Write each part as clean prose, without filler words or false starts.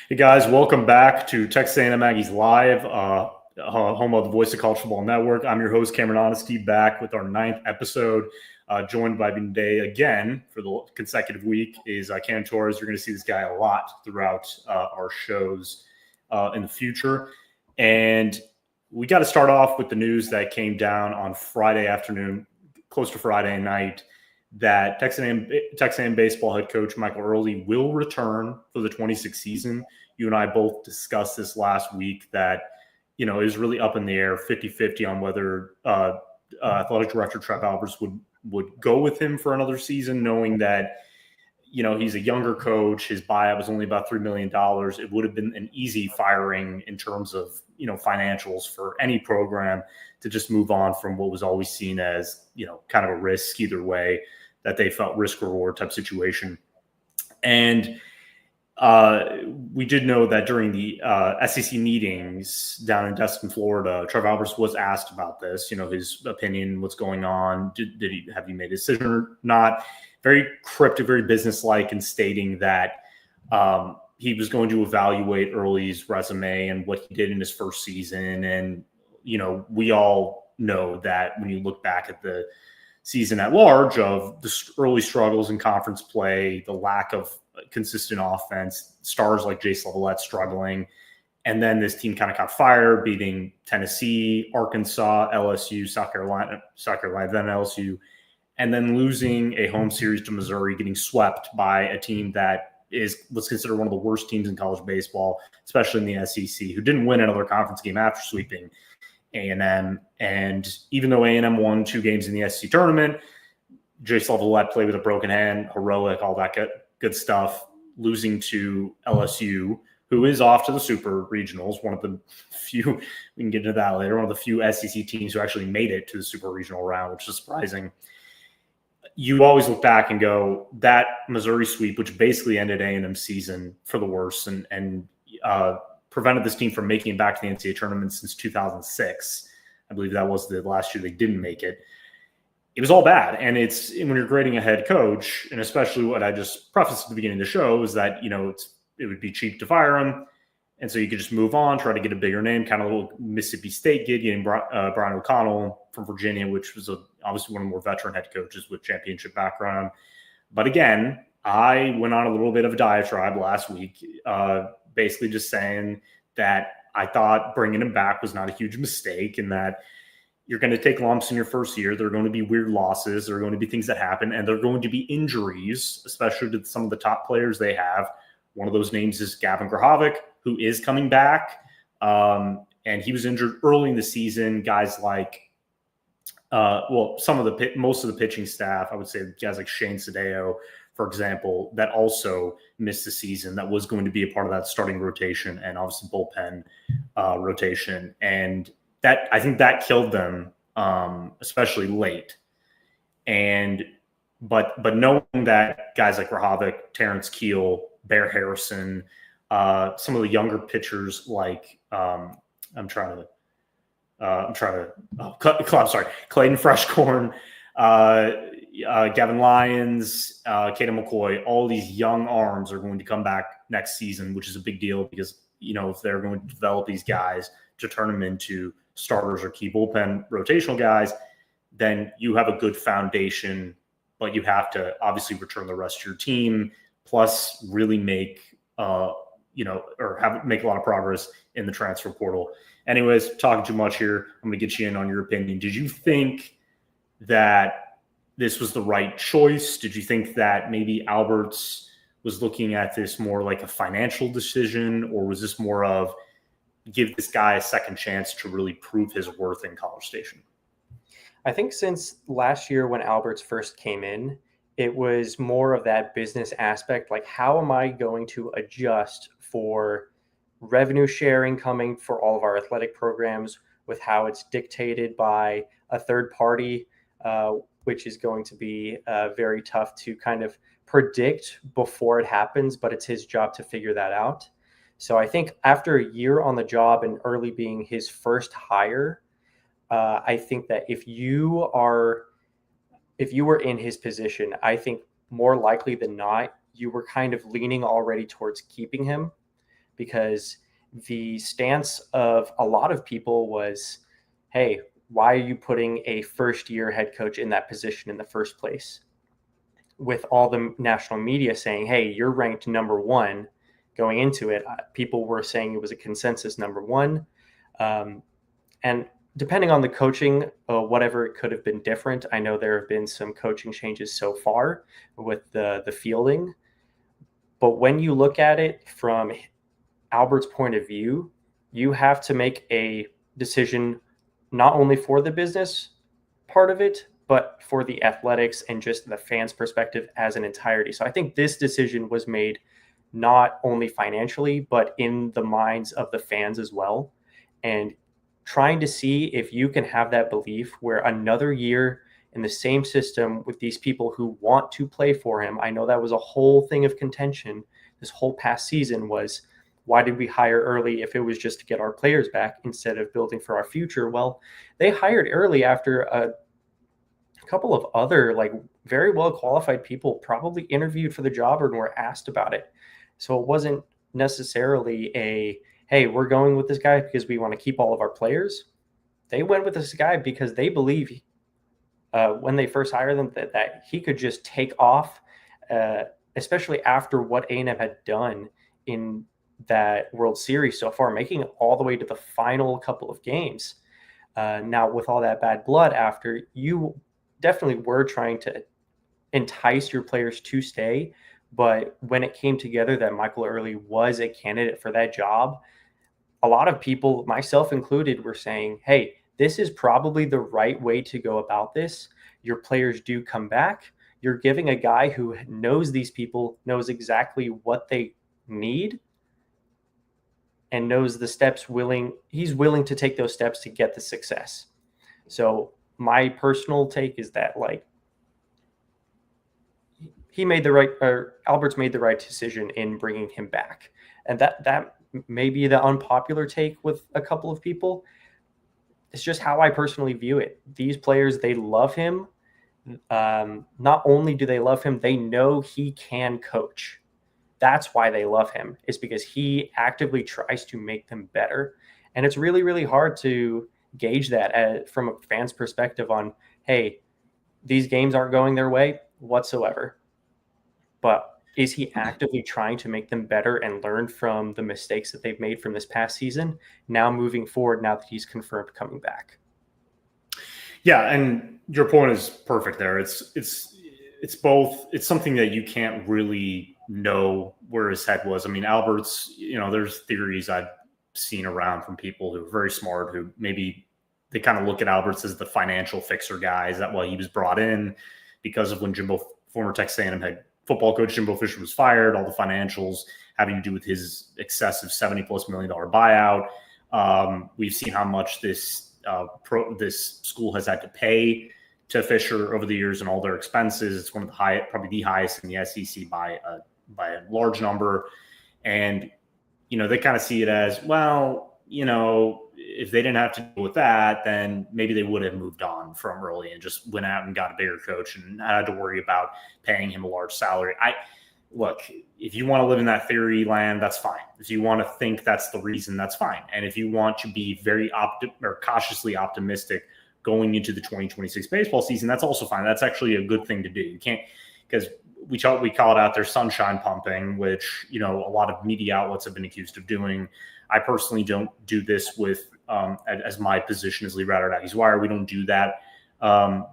Hey guys, welcome back to Texas A&M Aggies Live, home of the Voice of College Football Network. I'm your host, Cameron Honesty, back with our 9th episode. Joined by me today again for the consecutive week is Cam Torres. You're going to see this guy a lot throughout our shows in the future. And we got to start off with the news that came down on Friday afternoon, close to Friday night, that Texas A&M baseball head coach Michael Earley will return for the 26th season. You and I both discussed this last week that, it was really up in the air, 50-50 on whether athletic director Trev Alberts would go with him for another season, knowing that, he's a younger coach. His buyout was only about $3 million. It would have been an easy firing in terms of, financials for any program to just move on from what was always seen as, kind of a risk either way, that they felt risk reward type situation. And we did know that during the SEC meetings down in Destin, Florida, Trev Alberts was asked about this, his opinion, what's going on. Have you made a decision or not? Very cryptic, very businesslike in stating that he was going to evaluate Early's resume and what he did in his first season. And, we all know that when you look back at the season at large of the early struggles in conference play, the lack of consistent offense, stars like Jace Levelette struggling, and then this team kind of caught fire, beating Tennessee, Arkansas, LSU, South Carolina, then LSU, and then losing a home series to Missouri, getting swept by a team that was considered one of the worst teams in college baseball, especially in the SEC, who didn't win another conference game after sweeping A&M. And even though A&M won 2 games in the SEC tournament, Jace Levelette played with a broken hand, heroic, all that good stuff, losing to LSU, who is off to the Super Regionals, one of the few, we can get into that later, one of the few SEC teams who actually made it to the Super Regional round, which is surprising. You always look back and go, that Missouri sweep, which basically ended A&M's season for the worse and prevented this team from making it back to the NCAA tournament since 2006. I believe that was the last year they didn't make it. It was all bad. And it's when you're grading a head coach, and especially what I just prefaced at the beginning of the show is that, it would be cheap to fire him. And so you could just move on, try to get a bigger name, kind of a little Mississippi State gig, getting Brian O'Connell from Virginia, which was obviously one of the more veteran head coaches with championship background. But again, I went on a little bit of a diatribe last week, basically just saying that I thought bringing him back was not a huge mistake, and that you're going to take lumps in your first year. There are going to be weird losses. There are going to be things that happen, and there are going to be injuries, especially to some of the top players they have. One of those names is Gavin Grahovic, who is coming back. And he was injured early in the season. Guys like, most of the pitching staff, I would say guys like Shane Sadeo, for example, that also missed the season, that was going to be a part of that starting rotation and obviously bullpen rotation. And that, I think that killed them, especially late. But knowing that guys like Grahovic, Terrence Keel, Bear Harrison, some of the younger pitchers like Clayton Freshcorn, Gavin Lyons, Caden McCoy, all these young arms are going to come back next season, which is a big deal because, if they're going to develop these guys to turn them into starters or key bullpen rotational guys, then you have a good foundation, but you have to obviously return the rest of your team, plus really make make a lot of progress in the transfer portal. Anyways, talking too much here. I'm going to get you in on your opinion. Did you think that this was the right choice? Did you think that maybe Alberts was looking at this more like a financial decision, or was this more of give this guy a second chance to really prove his worth in College Station? I think since last year when Alberts first came in, it was more of that business aspect. Like, how am I going to adjust for revenue sharing coming for all of our athletic programs with how it's dictated by a third party, which is going to be very tough to kind of predict before it happens, but it's his job to figure that out. So I think after a year on the job and Early being his first hire, I think that if you were in his position, I think more likely than not, you were kind of leaning already towards keeping him, because the stance of a lot of people was, hey, why are you putting a first-year head coach in that position in the first place? With all the national media saying, hey, you're ranked number one going into it, people were saying it was a consensus number one. And depending on the coaching, whatever it could have been different. I know there have been some coaching changes so far with the fielding. But when you look at it from Albert's point of view, you have to make a decision not only for the business part of it, but for the athletics and just the fans' perspective as an entirety. So I think this decision was made not only financially, but in the minds of the fans as well. And trying to see if you can have that belief where another year in the same system with these people who want to play for him. I know that was a whole thing of contention this whole past season was, why did we hire Early if it was just to get our players back instead of building for our future? Well, they hired Early after a couple of other like very well qualified people probably interviewed for the job or were asked about it. So it wasn't necessarily a, hey, we're going with this guy because we want to keep all of our players. They went with this guy because they believe when they first hired them that he could just take off, especially after what A&M had done in that World Series so far, making it all the way to the final couple of games. Now, with all that bad blood after, you definitely were trying to entice your players to stay. But when it came together that Michael Earley was a candidate for that job, a lot of people, myself included, were saying, hey, this is probably the right way to go about this. Your players do come back. You're giving a guy who knows these people, knows exactly what they need, and knows the steps he's willing to take those steps to get the success. So my personal take is that like Albert's made the right decision in bringing him back. And that may be the unpopular take with a couple of people. It's just how I personally view it. These players, they love him. Not only do they love him, they know he can coach. That's why they love him, is because he actively tries to make them better. And it's really, really hard to gauge that from a fan's perspective on, hey, these games aren't going their way whatsoever. But is he actively trying to make them better and learn from the mistakes that they've made from this past season, now moving forward, now that he's confirmed coming back? Yeah, and your point is perfect there. It's both. It's something that you can't really know where his head was. I mean, Albert's, there's theories I've seen around from people who are very smart, who maybe they kind of look at Alberts as the financial fixer guy. Is that why he was brought in? Because of when former Texas A&M head football coach Jimbo Fisher was fired, all the financials having to do with his excessive $70+ million buyout. We've seen how much this school has had to pay to Fisher over the years and all their expenses. It's one of the probably the highest in the SEC by a large number. And, they kind of see it as, well, if they didn't have to deal with that, then maybe they would have moved on from Early and just went out and got a bigger coach and not had to worry about paying him a large salary. Look, if you want to live in that theory land, that's fine. If you want to think that's the reason, that's fine. And if you want to be very cautiously optimistic going into the 2026 baseball season, that's also fine. That's actually a good thing to do. You can't, because we call it out there sunshine pumping, which, a lot of media outlets have been accused of doing. I personally don't do this with, as my position as lead writer at Aggies Wire. We don't do that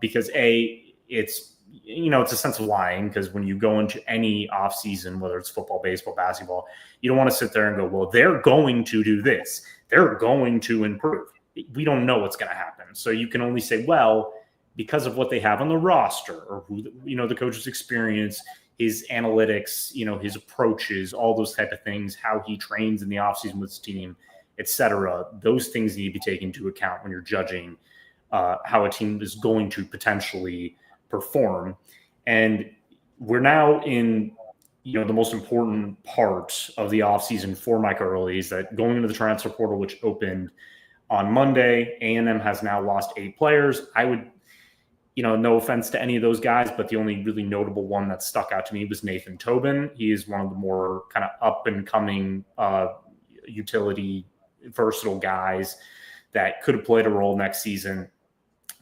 because it's a sense of lying, because when you go into any off season, whether it's football, baseball, basketball, you don't want to sit there and go, well, they're going to do this. They're going to improve. We don't know what's going to happen. So you can only say, well, because of what they have on the roster, or who, the coach's experience, his analytics, his approaches, all those type of things, how he trains in the offseason with his team, et cetera. Those things need to be taken into account when you're judging how a team is going to potentially perform. And we're now in, the most important part of the offseason for Mike Earley is that going into the transfer portal, which opened on Monday, A&M has now lost 8 players. I would, no offense to any of those guys, but the only really notable one that stuck out to me was Nathan Tobin. He is one of the more kind of up and coming utility, versatile guys that could have played a role next season.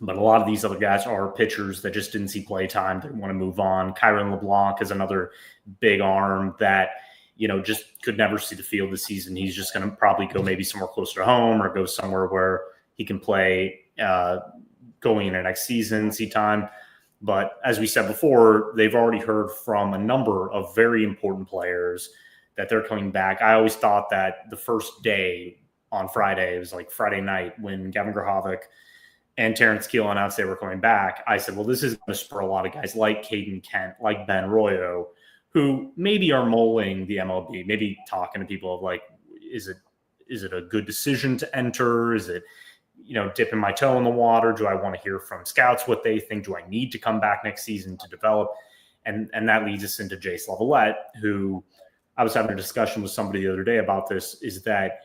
But a lot of these other guys are pitchers that just didn't see play time. They want to move on. Kyron LeBlanc is another big arm that, just could never see the field this season. He's just going to probably go maybe somewhere closer to home or go somewhere where he can play going into next season, see time. But as we said before, they've already heard from a number of very important players that they're coming back. I always thought that the first day on Friday, it was like Friday night when Gavin Grahovic and Terrence Keel announced they were coming back. I said, well, this is going to spur a lot of guys like Caden Kent, like Ben Royo, who maybe are mulling the MLB, maybe talking to people of like, is it a good decision to enter? Is it, dipping my toe in the water? Do I want to hear from scouts what they think? Do I need to come back next season to develop? And that leads us into Jace Lavalette, who I was having a discussion with somebody the other day about this, is that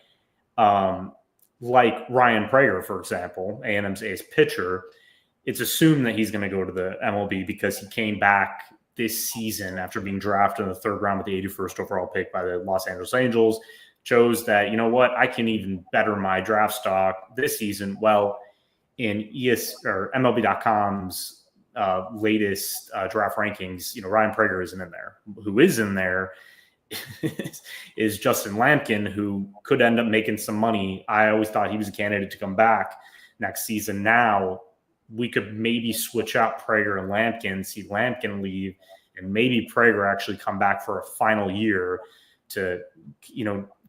like Ryan Prager, for example, A&M's ace pitcher, it's assumed that he's going to go to the MLB because he came back this season after being drafted in the third round with the 81st overall pick by the Los Angeles Angels, chose that, I can even better my draft stock this season. Well, in MLB.com's latest draft rankings, Ryan Prager isn't in there. Who is in there is Justin Lampkin, who could end up making some money. I always thought he was a candidate to come back next season. Now we could maybe switch out Prager and Lampkin, see Lampkin leave, and maybe Prager actually come back for a final year to,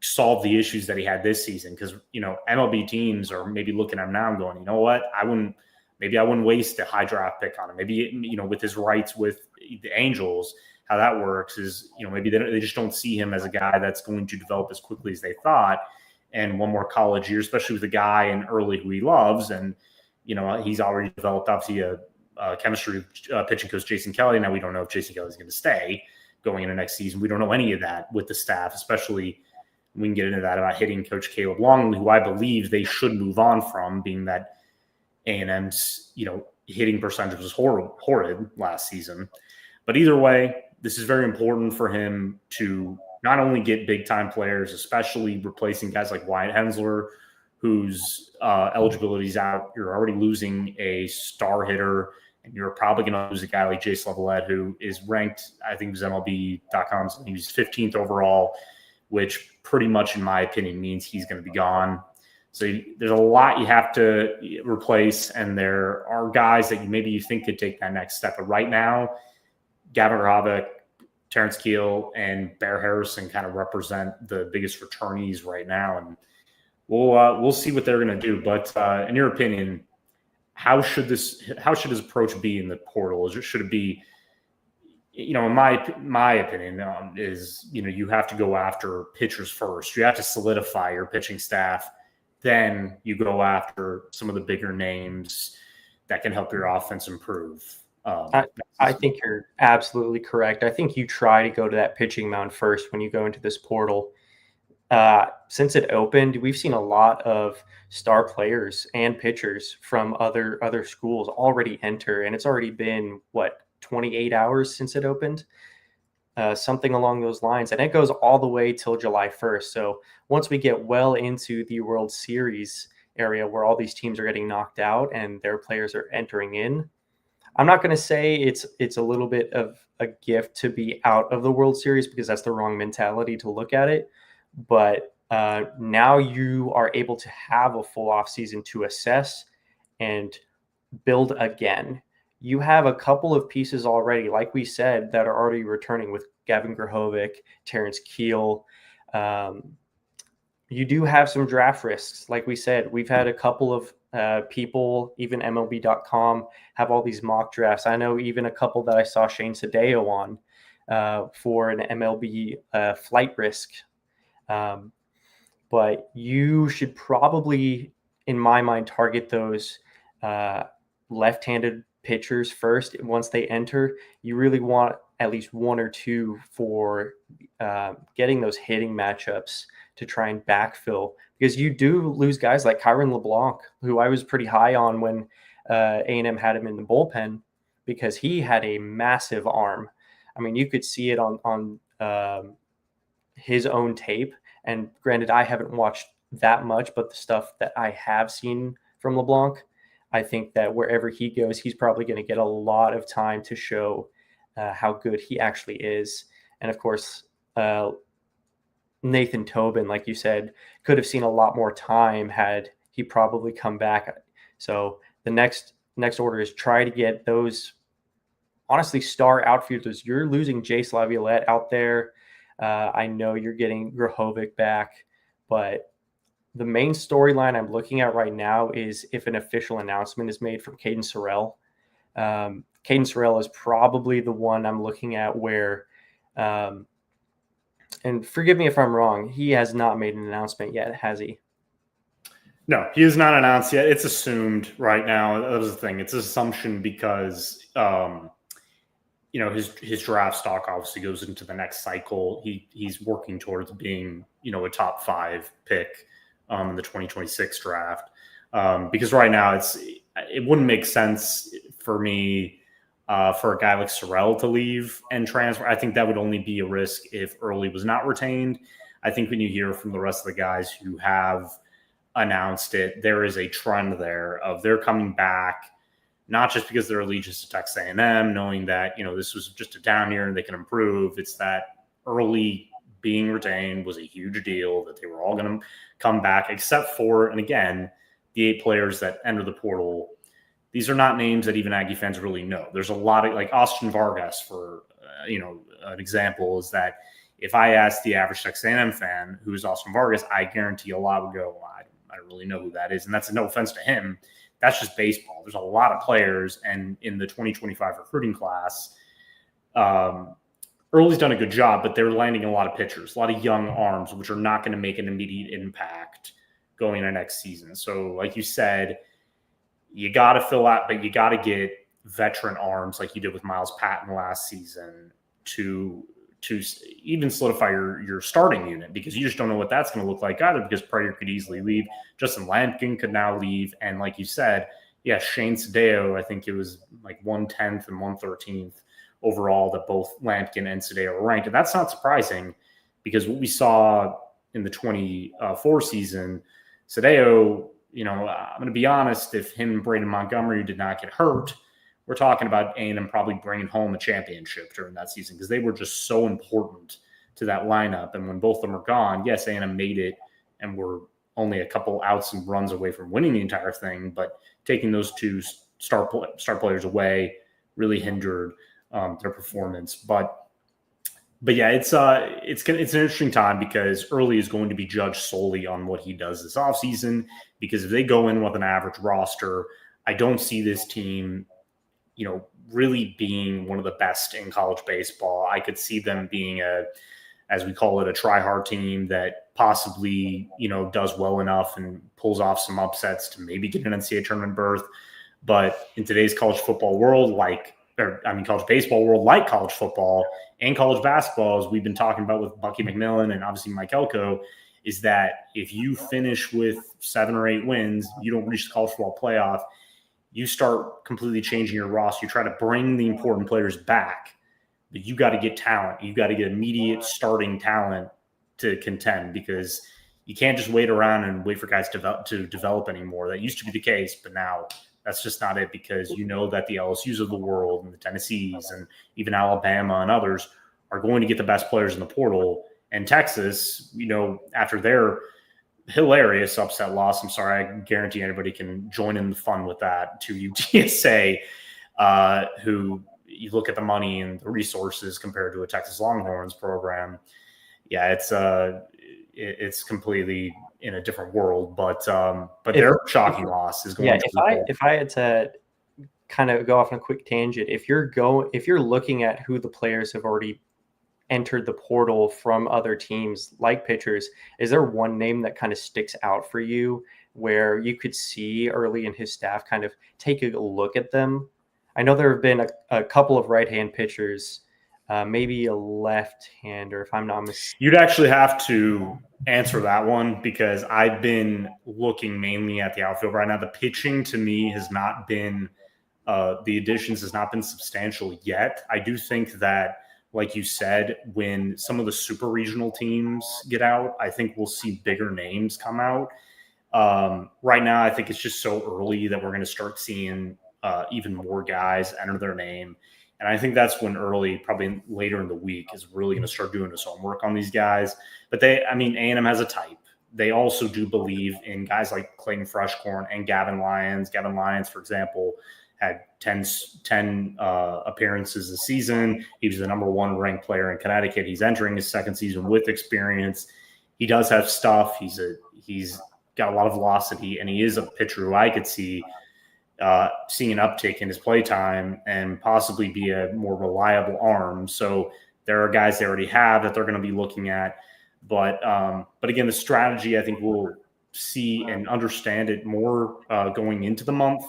solve the issues that he had this season. Because, MLB teams are maybe looking at him now and going, you know what, I wouldn't waste a high draft pick on him. Maybe, with his rights with the Angels, how that works is, maybe they just don't see him as a guy that's going to develop as quickly as they thought. And one more college year, especially with a guy in Early who he loves. And, he's already developed obviously a chemistry pitching coach, Jason Kelly. Now we don't know if Jason Kelly is going to stay going into next season. We don't know any of that with the staff, especially we can get into that about hitting coach Caleb Longley, who I believe they should move on from, being that A&M's, hitting percentage was horrid last season. But either way, this is very important for him to not only get big-time players, especially replacing guys like Wyatt Hensler, whose eligibility is out. You're already losing a star hitter, and you're probably going to lose a guy like Jace Lavalette, who is ranked, I think it was MLB.com's, he was 15th overall, which pretty much, in my opinion, means he's going to be gone. So there's a lot you have to replace, and there are guys that maybe you think could take that next step. But right now, Gavin Grahovic, Terrence Keel, and Bear Harrison kind of represent the biggest returnees right now, and we'll see what they're going to do. But in your opinion, how should his approach be in the portal? Should it be, in my opinion, is you have to go after pitchers first. You have to solidify your pitching staff. Then you go after some of the bigger names that can help your offense improve. I think you're absolutely correct. I think you try to go to that pitching mound first when you go into this portal. Since it opened, we've seen a lot of star players and pitchers from other schools already enter, and it's already been 28 hours since it opened, something along those lines, and it goes all the way till July 1st. So once we get well into the World Series area where all these teams are getting knocked out and their players are entering in, I'm not going to say it's a little bit of a gift to be out of the World Series, because that's the wrong mentality to look at it. But now you are able to have a full off season to assess and build again. You have a couple of pieces already, like we said, that are already returning with Gavin Grahovic, Terrence Keel. You do have some draft risks. Like we said, we've had a couple of people, even MLB.com, have all these mock drafts. I know even a couple that I saw Shane Sadeo on for an MLB flight risk. But you should probably, in my mind, target those left-handed pitchers first. Once they enter, you really want at least one or two for getting those hitting matchups to try and backfill, because you do lose guys like Kyron LeBlanc, who I was pretty high on when A&M had him in the bullpen, because he had a massive arm. I mean, you could see it on his own tape. And granted, I haven't watched that much, but the stuff that I have seen from LeBlanc, I think that wherever he goes, he's probably going to get a lot of time to show how good he actually is. And of course, Nathan Tobin, like you said, could have seen a lot more time had he probably come back. So the next order is try to get those honestly star outfielders. You're losing Jace Laviolette out there. I know you're getting Grahovic back, but the main storyline I'm looking at right now is if an official announcement is made from Caden Sorrell. Caden Sorrell is probably the one I'm looking at where, and forgive me if I'm wrong, he has not made an announcement yet, has he? No, he has not announced yet. It's assumed right now. That was the thing. It's an assumption because his draft stock obviously goes into the next cycle. He's working towards being a top 5 pick in the 2026 draft. Because right now it wouldn't make sense for me for a guy like Sorrell to leave and transfer. I think that would only be a risk if Early was not retained. I think when you hear from the rest of the guys who have announced it, there is a trend there of they're coming back, not just because they're allegiance to Texas A&M, knowing that this was just a down year and they can improve. It's that Early being retained was a huge deal, that they were all going to come back, except for, and again, the 8 players that enter the portal. These are not names that even Aggie fans really know. There's a lot of, like Austin Vargas, for an example, is that if I asked the average Texas A&M fan who is Austin Vargas, I guarantee a lot would go, well, I don't really know who that is. And that's no offense to him. That's just baseball. There's a lot of players, and in the 2025 recruiting class, Early's done a good job, but they're landing a lot of pitchers, a lot of young arms, which are not going to make an immediate impact going into next season. So like you said, you got to fill out, but you got to get veteran arms like you did with Miles Patton last season to even solidify your starting unit, because you just don't know what that's going to look like either, because Prater could easily leave. Justin Lampkin could now leave. And like you said, yeah, Shane Sadeo, I think it was like 110th and 113th overall that both Lampkin and Sadeo were ranked. And that's not surprising, because what we saw in the 24 season, Sadeo, I'm going to be honest, if him and Braden Montgomery did not get hurt, we're talking about A&M probably bringing home a championship during that season, because they were just so important to that lineup. And when both of them are gone, yes, A&M made it and were only a couple outs and runs away from winning the entire thing, but taking those 2 star players away really hindered their performance. But yeah, it's an interesting time, because Early is going to be judged solely on what he does this offseason, because if they go in with an average roster, I don't see this team really being one of the best in college baseball. I could see them being as we call it, a try-hard team that possibly, does well enough and pulls off some upsets to maybe get an NCAA tournament berth. But in today's college football world, college baseball world, like college football and college basketball, as we've been talking about with Bucky McMillan and obviously Mike Elko, is that if you finish with 7 or 8 wins, you don't reach the college football playoff, you start completely changing your roster. You try to bring the important players back, but you got to get talent. You got to get immediate starting talent to contend, because you can't just wait around and wait for guys to develop anymore. That used to be the case, but now that's just not it, because that the LSUs of the world and the Tennessees and even Alabama and others are going to get the best players in the portal. And Texas, after their hilarious upset loss, I'm sorry, I guarantee anybody can join in the fun with that, to UTSA, who you look at the money and the resources compared to a Texas Longhorns program. Yeah, it's completely in a different world, but their shocking loss is going. Yeah, if I had to kind of go off on a quick tangent, if you're looking at who the players have already entered the portal from other teams like pitchers, is there one name that kind of sticks out for you where you could see Early and his staff kind of take a look at them? I know there have been a couple of right-hand pitchers, maybe a left-hander, if I'm not mistaken. You'd actually have to answer that one, because I've been looking mainly at the outfield right now. The pitching to me has not been the additions has not been substantial yet. I do think that like you said, when some of the super regional teams get out, I think we'll see bigger names come out. Right now, I think it's just so early that we're going to start seeing even more guys enter their name. And I think that's when Early, probably later in the week, is really going to start doing his homework on these guys. But A&M has a type. They also do believe in guys like Clayton Freshcorn and Gavin Lyons. Gavin Lyons, for example, had 10 appearances this season. He was the number 1 ranked player in Connecticut. He's entering his second season with experience. He does have stuff. He's got a lot of velocity, and he is a pitcher who I could see seeing an uptick in his play time and possibly be a more reliable arm. So there are guys they already have that they're going to be looking at. But again, the strategy, I think we'll see and understand it more going into the month.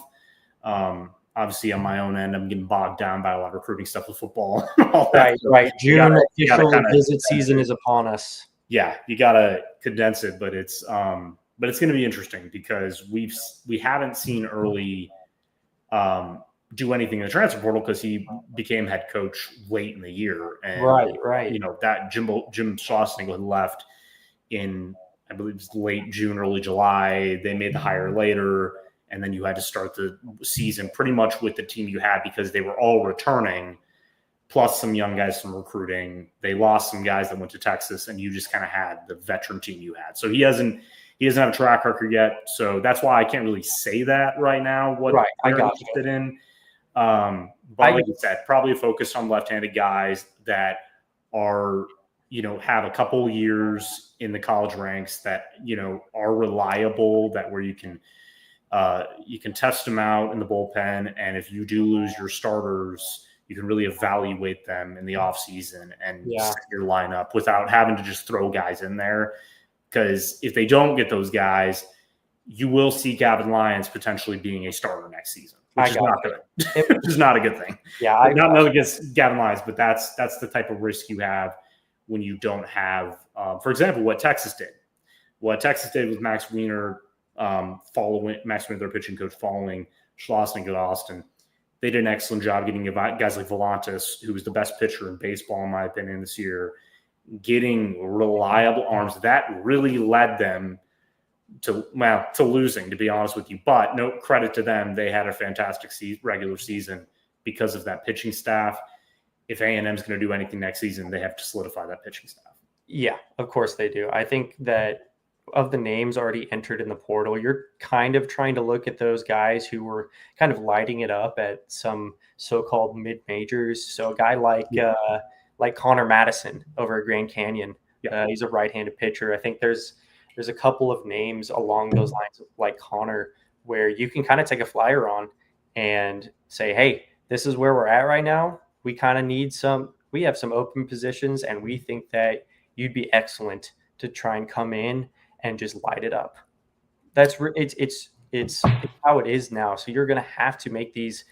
Obviously, on my own end, I'm getting bogged down by a lot of recruiting stuff with football. Right. June official visit season is upon us. Yeah, you got to condense it, but it's going to be interesting because we haven't seen Early do anything in the transfer portal because he became head coach late in the year. And, right. That Jim Schlossnagle had left in, I believe it was late June, early July. They made the hire later, and then you had to start the season pretty much with the team you had because they were all returning, plus some young guys from recruiting. They lost some guys that went to Texas, and you just kind of had the veteran team you had. So he doesn't have a track record yet. So that's why I can't really say that right now, what they're interested in. But like you said, probably focused on left-handed guys that are, have a couple years in the college ranks that, are reliable, that where you can test them out in the bullpen. And if you do lose your starters, you can really evaluate them in the offseason and set your lineup without having to just throw guys in there. Because if they don't get those guys, you will see Gavin Lyons potentially being a starter next season, which is not good. Which is not a good thing. Yeah, not against Gavin Lyons, but that's the type of risk you have when you don't have, for example, what Texas did. What Texas did with Max Wiener, their pitching coach, following Schlossnagle to Austin. They did an excellent job getting guys like Volantis, who was the best pitcher in baseball, in my opinion, this year, getting reliable arms. That really led them to losing, to be honest with you. But no credit to them. They had a fantastic regular season because of that pitching staff. If A&M is going to do anything next season, they have to solidify that pitching staff. Yeah, of course they do. I think that of the names already entered in the portal, you're kind of trying to look at those guys who were kind of lighting it up at some so-called mid-majors. So a guy like Connor Madison over at Grand Canyon, he's a right-handed pitcher. I think there's a couple of names along those lines like Connor where you can kind of take a flyer on and say, hey, this is where we're at right now. We kind of we have some open positions, and we think that you'd be excellent to try and come in and just light it up. It's how it is now. So you're going to have to make these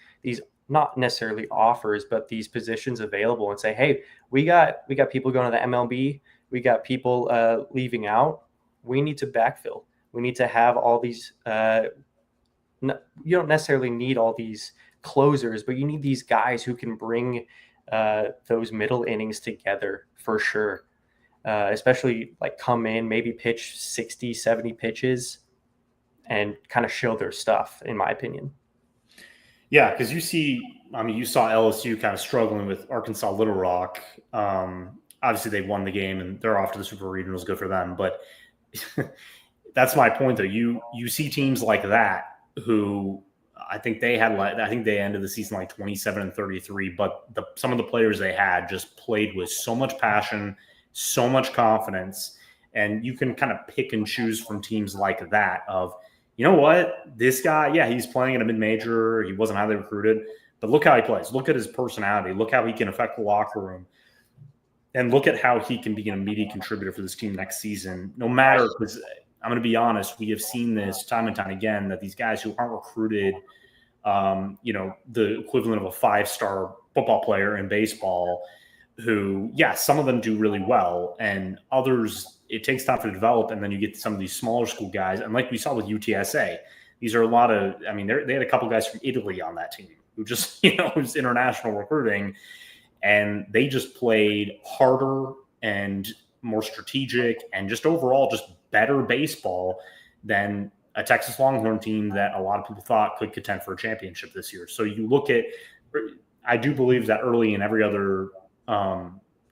not necessarily offers, but these positions available and say, hey, we got people going to the MLB. We got people leaving out. We need to backfill. We need to have all these. You don't necessarily need all these closers, but you need these guys who can bring those middle innings together for sure. Especially like come in, maybe pitch 60, 70 pitches and kind of show their stuff, in my opinion. Yeah, because you saw LSU kind of struggling with Arkansas Little Rock. Obviously, they won the game and they're off to the Super Regionals. Good for them. But that's my point, though. You see teams like that who I think they ended the season like 27-33. But some of the players they had just played with so much passion, so much confidence, and you can kind of pick and choose from teams like that of, you know what, this guy, he's playing at a mid-major. He wasn't highly recruited, but look how he plays. Look at his personality. Look how he can affect the locker room. And look at how he can be an immediate contributor for this team next season. No matter, because I'm going to be honest, we have seen this time and time again that these guys who aren't recruited, the equivalent of a 5-star football player in baseball, who, some of them do really well, and others, it takes time to develop, and then you get some of these smaller school guys. And like we saw with UTSA, these are a lot of, they had a couple guys from Italy on that team who just, it was international recruiting. and they just played harder and more strategic and just overall just better baseball than a Texas Longhorn team that a lot of people thought could contend for a championship this year. So you look at, I do believe that Early and every other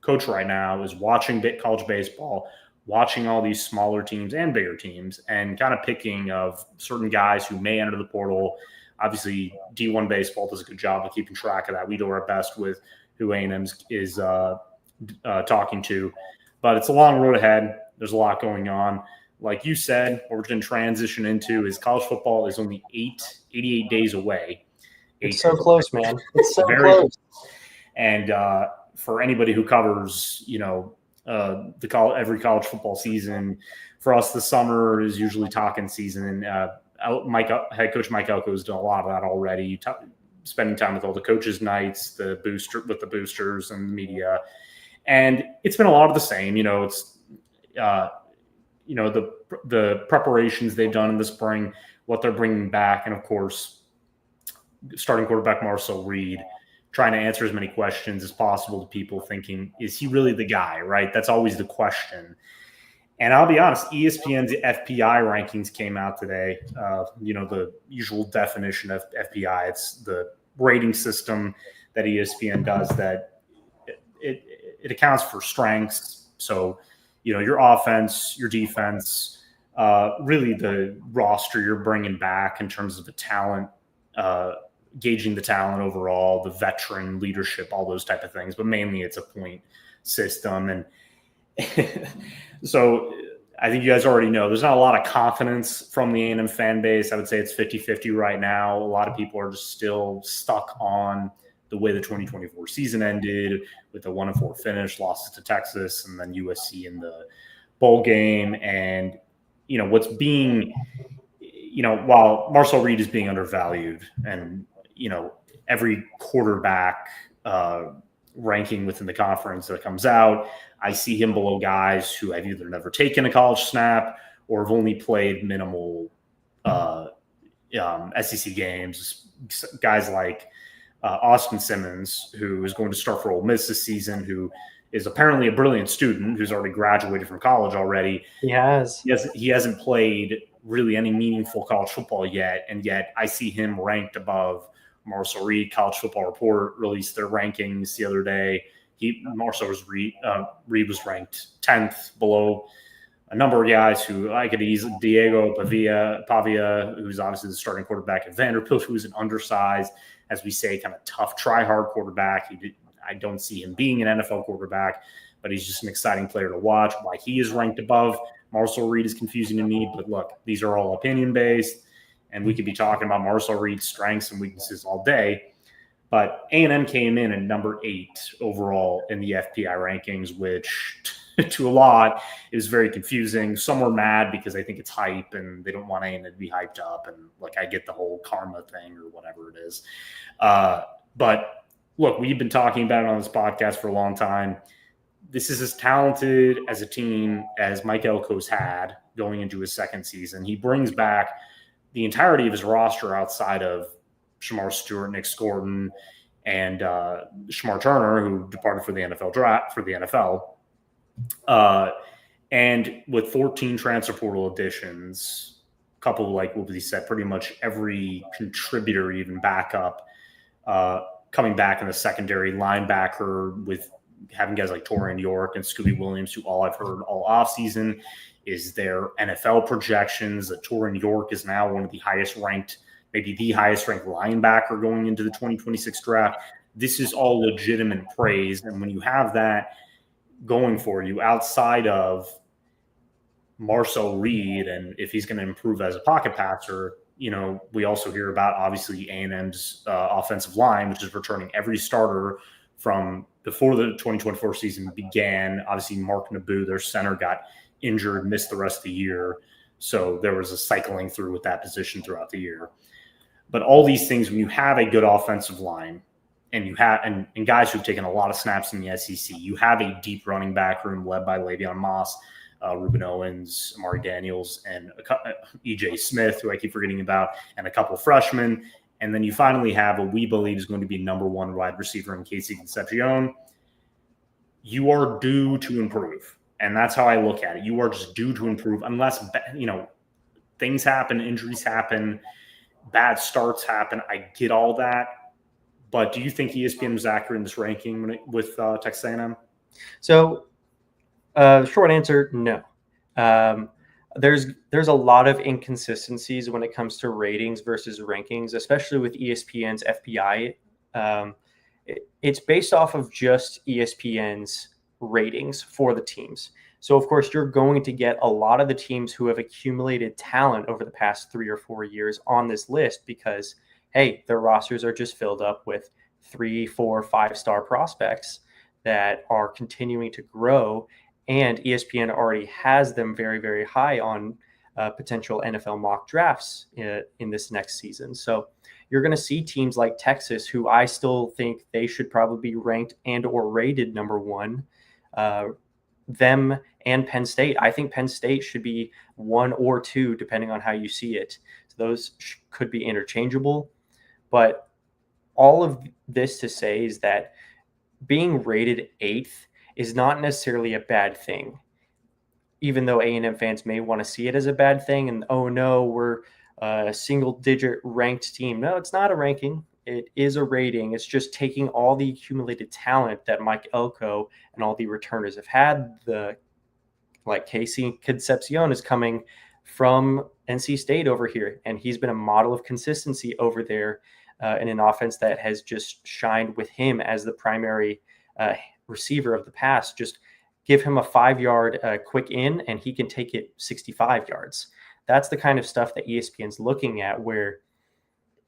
coach right now is watching college baseball, watching all these smaller teams and bigger teams, and kind of picking of certain guys who may enter the portal. Obviously, D1 baseball does a good job of keeping track of that. We do our best with who A&M is talking to, but it's a long road ahead. There's a lot going on. Like you said, what we're going to transition into is college football is only 88 days away. It's so close, man. It's so close. And for anybody who covers, every college football season, for us, the summer is usually talking season. Head coach Mike Elko has done a lot of that already, spending time with all the coaches' nights, with the boosters and the media, and it's been a lot of the same. It's the preparations they've done in the spring, what they're bringing back, and of course, starting quarterback Marcel Reed, trying to answer as many questions as possible to people, thinking, is he really the guy, right? That's always the question. And I'll be honest, ESPN's FPI rankings came out today. The usual definition of FPI, it's the rating system that ESPN does that it accounts for strengths. So, your offense, your defense, really the roster you're bringing back in terms of the talent, gauging the talent overall, the veteran leadership, all those type of things. But mainly it's a point system. And so I think you guys already know there's not a lot of confidence from the A&M fan base. I would say it's 50-50 right now. A lot of people are just still stuck on the way the 2024 season ended with a 1-4 finish, losses to Texas, and then USC in the bowl game. And, what's being, while Marcel Reed is being undervalued and, every quarterback ranking within the conference that comes out, I see him below guys who have either never taken a college snap or have only played minimal SEC games. Guys like Austin Simmons, who is going to start for Ole Miss this season, who is apparently a brilliant student who's already graduated from college already. He hasn't played really any meaningful college football yet, and yet I see him ranked above Marcel Reed. College Football Report released their rankings the other day. Reed was ranked 10th, below a number of guys who I could easily, Diego Pavia, who's obviously the starting quarterback at Vanderbilt, who's an undersized, as we say, kind of tough, try-hard quarterback. I don't see him being an NFL quarterback, but he's just an exciting player to watch. Why he is ranked above Marcel Reed is confusing to me, but look, these are all opinion-based, and we could be talking about Marcel Reed's strengths and weaknesses all day. But A&M came in at number 8 overall in the FPI rankings, which to a lot is very confusing. Some were mad because they think it's hype and they don't want A&M to be hyped up. And I get the whole karma thing or whatever it is. But look, we've been talking about it on this podcast for a long time. This is as talented as a team as Mike Elko's had going into his second season. He brings back the entirety of his roster outside of Shamar Stewart, Nick Scorton, and Shamar Turner, who departed for the NFL draft for the NFL. And with 14 transfer portal additions, a couple like what he said, pretty much every contributor, even backup, coming back in the secondary, linebacker, with having guys like Torian York and Scooby Williams, who all I've heard all offseason is their NFL projections. That Torian York is now one of the highest ranked, maybe the highest ranked linebacker going into the 2026 draft. This is all legitimate praise. And when you have that going for you outside of Marcel Reed, and if he's going to improve as a pocket passer, we also hear about obviously A&M's offensive line, which is returning every starter from before the 2024 season began. Obviously, Mark Naboo, their center, got injured, missed the rest of the year. So there was a cycling through with that position throughout the year. But all these things, when you have a good offensive line and you have and guys who've taken a lot of snaps in the SEC, you have a deep running back room led by Le'Veon Moss, Ruben Owens, Amari Daniels, and EJ Smith, who I keep forgetting about, and a couple freshmen. And then you finally have what we believe is going to be number one wide receiver in Casey Concepcion. You are due to improve. And that's how I look at it. You are just due to improve unless, things happen, injuries happen, bad starts happen. I get all that. But do you think ESPN was accurate in this ranking with Texas A&M? So, short answer, no. There's a lot of inconsistencies when it comes to ratings versus rankings, especially with ESPN's FPI. It's based off of just ESPN's ratings for the teams. So, of course, you're going to get a lot of the teams who have accumulated talent over the past 3 or 4 years on this list because, hey, their rosters are just filled up with 3, 4, 5-star prospects that are continuing to grow. And ESPN already has them very, very high on potential NFL mock drafts in this next season. So you're going to see teams like Texas, who I still think they should probably be ranked and or rated number one, them and Penn State. I think Penn State should be 1 or 2, depending on how you see it. So those could be interchangeable. But all of this to say is that being rated 8th is not necessarily a bad thing, even though A&M fans may want to see it as a bad thing. And, oh, no, we're a single-digit ranked team. No, it's not a ranking. It is a rating. It's just taking all the accumulated talent that Mike Elko and all the returners have had. Like Casey Concepcion is coming from NC State over here, and he's been a model of consistency over there in an offense that has just shined with him as the primary receiver of the pass. Just give him a 5-yard quick in, and he can take it 65 yards. That's the kind of stuff that ESPN's looking at, where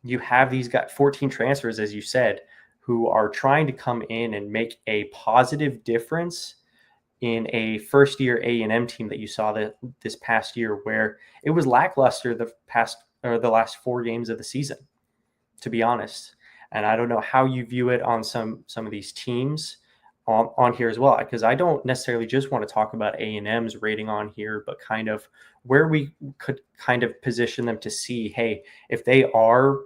you have these 14 transfers, as you said, who are trying to come in and make a positive difference in a first-year A&M team that you saw this past year, where it was lackluster the last 4 games of the season, to be honest. And I don't know how you view it on some of these teams on here as well, because I don't necessarily just want to talk about A&M's rating on here, but kind of where we could kind of position them to see, hey, if they are,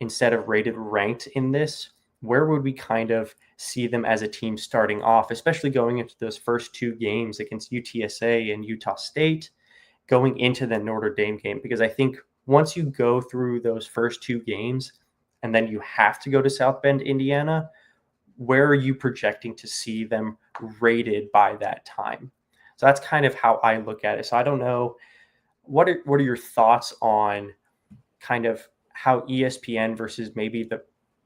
instead of rated, ranked in this, where would we kind of see them as a team starting off, especially going into those first 2 games against UTSA and Utah State, going into the Notre Dame game? Because I think once you go through those first 2 games and then you have to go to South Bend, Indiana, where are you projecting to see them rated by that time? So that's kind of how I look at it. So I don't know, what are your thoughts on kind of how ESPN versus maybe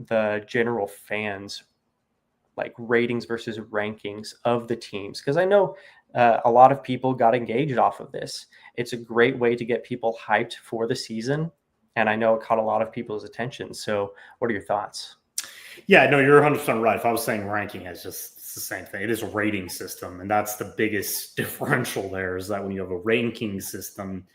the general fans, like ratings versus rankings of the teams? Because I know a lot of people got engaged off of this. It's a great way to get people hyped for the season, and I know it caught a lot of people's attention. So what are your thoughts? Yeah, no, you're 100% right. If I was saying ranking, it's the same thing. It is a rating system, and that's the biggest differential there, is that when you have a ranking system,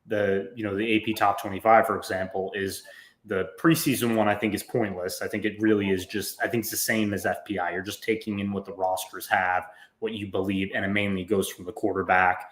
the AP Top 25, for example, is the preseason one. I think is pointless. I think it really is I think it's the same as FPI. You're just taking in what the rosters have, what you believe, and it mainly goes from the quarterback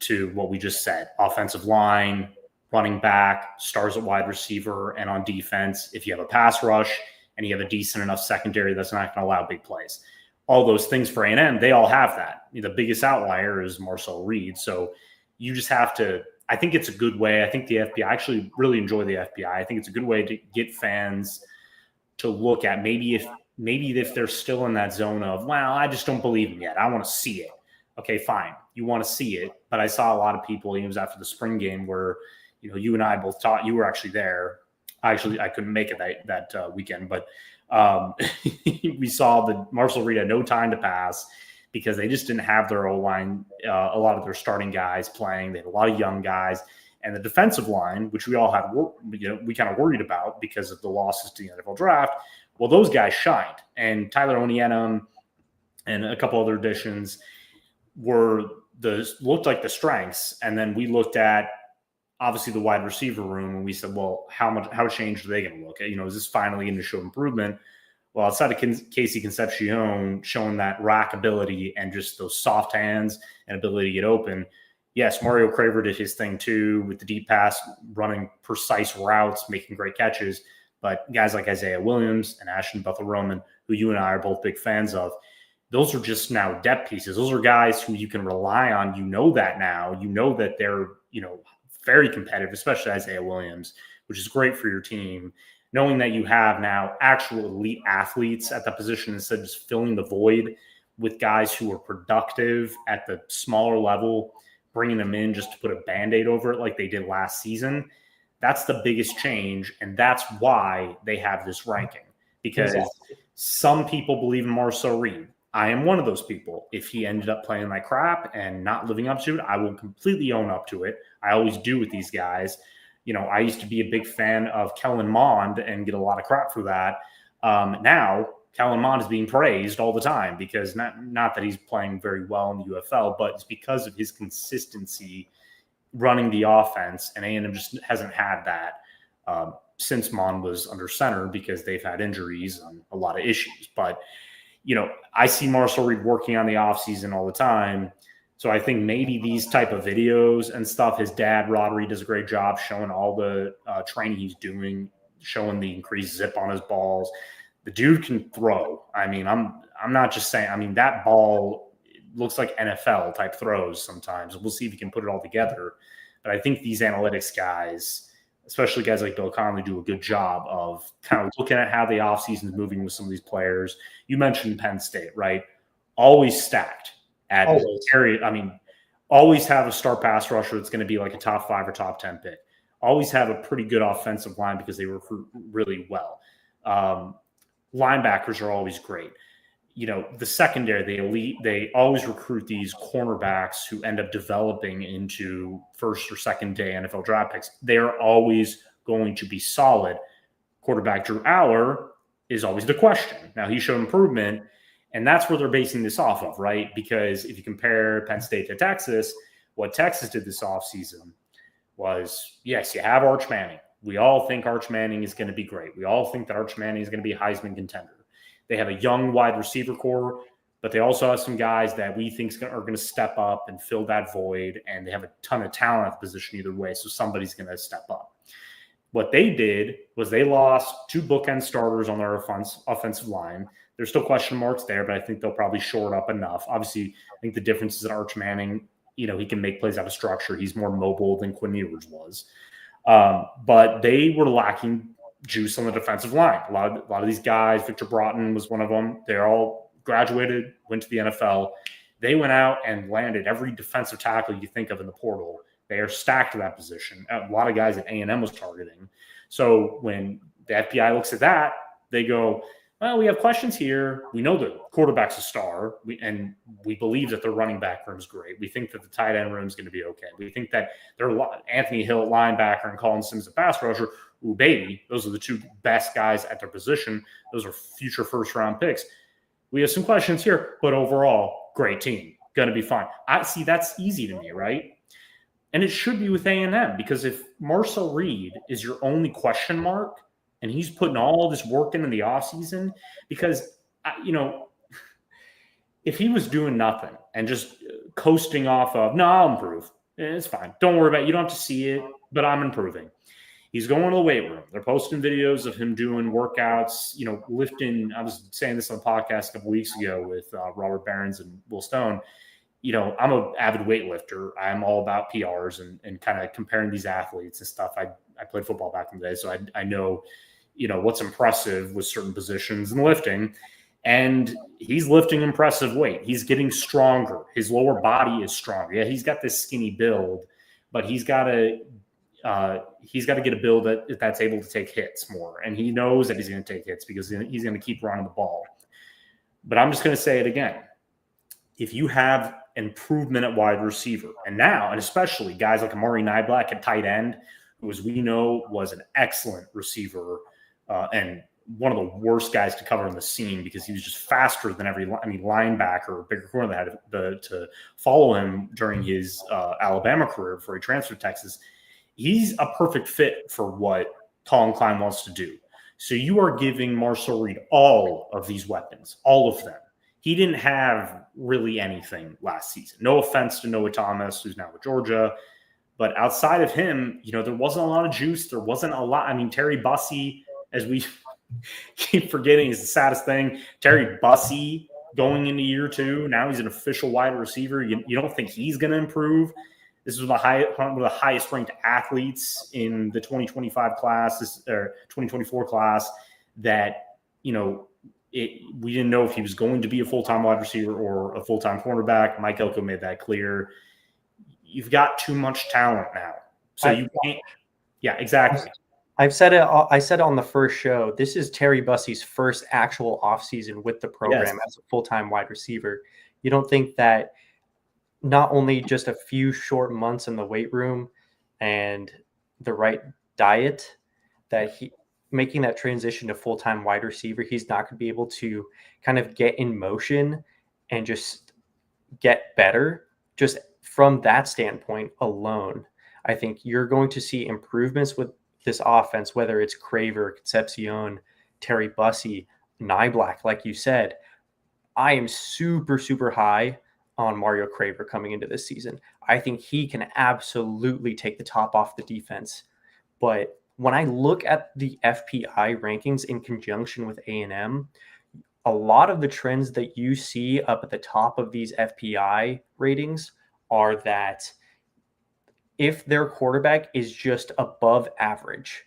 to what we just said: offensive line, running back, stars at wide receiver, and on defense, if you have a pass rush and you have a decent enough secondary that's not going to allow big plays. All those things for A&M, they all have that. The biggest outlier is Marcel Reed. So you just have to – I think it's a good way. I think the FBI – I actually really enjoy the FBI. I think it's a good way to get fans to look at maybe if they're still in that zone of, well, I just don't believe him yet. I want to see it. Okay, fine. You want to see it. But I saw a lot of people, it was after the spring game where, you and I both thought, you were actually there. I couldn't make it that weekend, but we saw that Marcel Reed had no time to pass because they just didn't have their O-line, a lot of their starting guys playing. They had a lot of young guys. And the defensive line, which we all had, we kind of worried about because of the losses to the NFL draft, well, those guys shined. And Tyler Onienum and a couple other additions looked like the strengths. And then we looked at, obviously, the wide receiver room, and we said, well, how changed are they going to look? Is this finally going to show improvement? Well, outside of Casey Concepcion showing that rack ability and just those soft hands and ability to get open, yes, Mario Craver did his thing too with the deep pass, running precise routes, making great catches. but guys like Isaiah Williams and Ashton Bethel-Roman, who you and I are both big fans of, those are just now depth pieces. Those are guys who you can rely on. You know that now. You know that they're, very competitive, especially Isaiah Williams, which is great for your team. Knowing that you have now actual elite athletes at that position instead of just filling the void with guys who are productive at the smaller level, bringing them in just to put a Band-Aid over it like they did last season. That's the biggest change, and that's why they have this ranking. Because some people believe in Marcel Reed. I am one of those people. If he ended up playing like crap and not living up to it, I will completely own up to it. I always do with these guys. I used to be a big fan of Kellen Mond and get a lot of crap for that. Now, Kellen Mond is being praised all the time because not that he's playing very well in the UFL, but it's because of his consistency running the offense, and A&M just hasn't had that since Mond was under center because they've had injuries and a lot of issues. But I see Marcel Reed working on the offseason all the time. So I think maybe these type of videos and stuff, his dad, Rodri, does a great job showing all the training he's doing, showing the increased zip on his balls. The dude can throw. I mean, I'm not just saying, that ball looks like NFL type throws sometimes. We'll see if he can put it all together. But I think these analytics guys, especially guys like Bill Connolly, do a good job of kind of looking at how the offseason is moving with some of these players. You mentioned Penn State, right? Always stacked at area. Always have a star pass rusher that's going to be like a top 5 or top 10 pick. Always have a pretty good offensive line because they recruit really well. Linebackers are always great. The secondary, they always recruit these cornerbacks who end up developing into first or second day NFL draft picks. They're always going to be solid. Quarterback Drew Aller is always the question. Now, he showed improvement, and that's where they're basing this off of, right? Because if you compare Penn State to Texas, what Texas did this offseason was, yes, you have Arch Manning. We all think Arch Manning is going to be great. We all think that Arch Manning is going to be a Heisman contender. They have a young wide receiver core, but they also have some guys that we think are going to step up and fill that void, and they have a ton of talent at the position either way, so somebody's going to step up. What they did was they lost 2 bookend starters on their offensive line. There's still question marks there, but I think they'll probably shore it up enough. Obviously, I think the difference is that Arch Manning, he can make plays out of structure. He's more mobile than Quinn Ewers was. But they were lacking juice on the defensive line. A lot of these guys, Victor Broughton was one of them. They're all graduated, went to the NFL. They went out and landed every defensive tackle you think of in the portal. They are stacked to that position. A lot of guys that A&M was targeting. So when the FBI looks at that, they go, well, we have questions here. We know the quarterback's a star, and we believe that their running back room is great. We think that the tight end room is going to be okay. We think that Anthony Hill, linebacker, and Colin Sims, a pass rusher, ooh, baby, those are the 2 best guys at their position. Those are future first-round picks. We have some questions here, but overall, great team. Going to be fine. I see that's easy to me, right? And it should be with A&M, because if Marcel Reed is your only question mark, and he's putting all this work in the offseason, because, if he was doing nothing and just coasting off of, no, I'll improve. It's fine. Don't worry about it. You don't have to see it, but I'm improving. He's going to the weight room. They're posting videos of him doing workouts, lifting. I was saying this on the podcast a couple weeks ago with Robert Behrens and Will Stone. I'm an avid weightlifter. I'm all about PRs and kind of comparing these athletes and stuff. I played football back in the day, so I know, what's impressive with certain positions in lifting. And he's lifting impressive weight. He's getting stronger. His lower body is stronger. Yeah, he's got this skinny build, but he's got to get a build that's able to take hits more. And he knows that he's going to take hits because he's going to keep running the ball. But I'm just going to say it again. If you have improvement at wide receiver, and especially guys like Amari Niblack at tight end, who, as we know, was an excellent receiver and one of the worst guys to cover in the scene because he was just faster than linebacker or bigger corner that had to follow him during his Alabama career before he transferred to Texas. He's a perfect fit for what Colin Klein wants to do. So you are giving Marcel Reed all of these weapons, all of them. He didn't have really anything last season. No offense to Noah Thomas, who's now with Georgia. But outside of him, there wasn't a lot of juice. There wasn't a lot. Terry Bussey as we keep forgetting, is the saddest thing. Terry Bussey going into year 2. Now he's an official wide receiver. You don't think he's going to improve? This was one of the highest ranked athletes in the 2025 class, or 2024 class, that, we didn't know if he was going to be a full-time wide receiver or a full-time cornerback. Mike Elko made that clear. You've got too much talent now. So you can't. Yeah, exactly. I said it on the first show. This is Terry Bussey's first actual offseason with the program as a full-time wide receiver. You don't think that not only just a few short months in the weight room and the right diet, that making that transition to full-time wide receiver, he's not going to be able to kind of get in motion and just get better just from that standpoint alone. I think you're going to see improvements with this offense, whether it's Craver, Concepcion, Terry Bussey, Nyblack, like you said. I am super, super high on Mario Craver coming into this season. I think he can absolutely take the top off the defense. But when I look at the FPI rankings in conjunction with A&M, a lot of the trends that you see up at the top of these FPI ratings are that if their quarterback is just above average,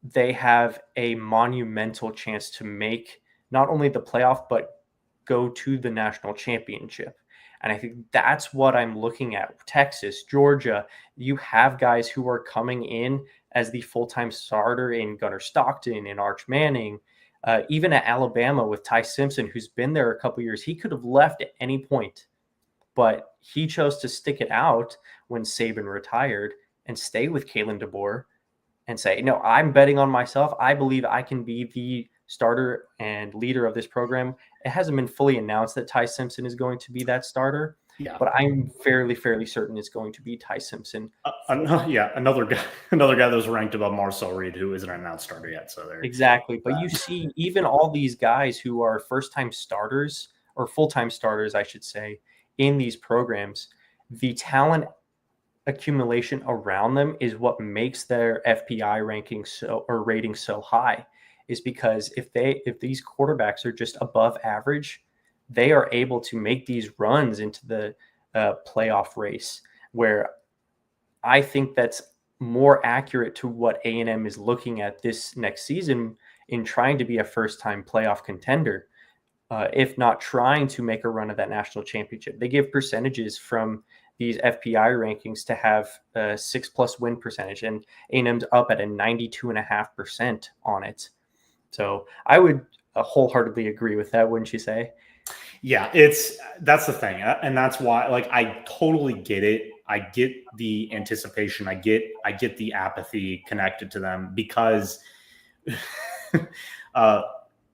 they have a monumental chance to make not only the playoff, but go to the national championship. And I think that's what I'm looking at. Texas, Georgia, you have guys who are coming in as the full-time starter in Gunnar Stockton and Arch Manning. Even at Alabama with Ty Simpson, who's been there a couple years, he could have left at any point, but he chose to stick it out when Saban retired and stay with Kalen DeBoer and say, no, I'm betting on myself. I believe I can be the starter and leader of this program. It hasn't been fully announced that Ty Simpson is going to be that starter, but I'm fairly certain it's going to be Ty Simpson. Another guy that was ranked above Marcel Reed, who isn't an announced starter yet. So there. Exactly. But you see even all these guys who are first-time starters, or full-time starters, I should say, in these programs, the talent accumulation around them is what makes their FPI ranking rating so high, is because if these quarterbacks are just above average, they are able to make these runs into the playoff race, where I think that's more accurate to what A&M is looking at this next season in trying to be a first-time playoff contender, if not trying to make a run of that national championship. They give percentages from these FPI rankings to have a 6+ win percentage, and A&M's up at a 92.5% on it. So I would wholeheartedly agree with that, wouldn't you say? Yeah, that's the thing. And that's why, I totally get it. I get the anticipation. I get the apathy connected to them, because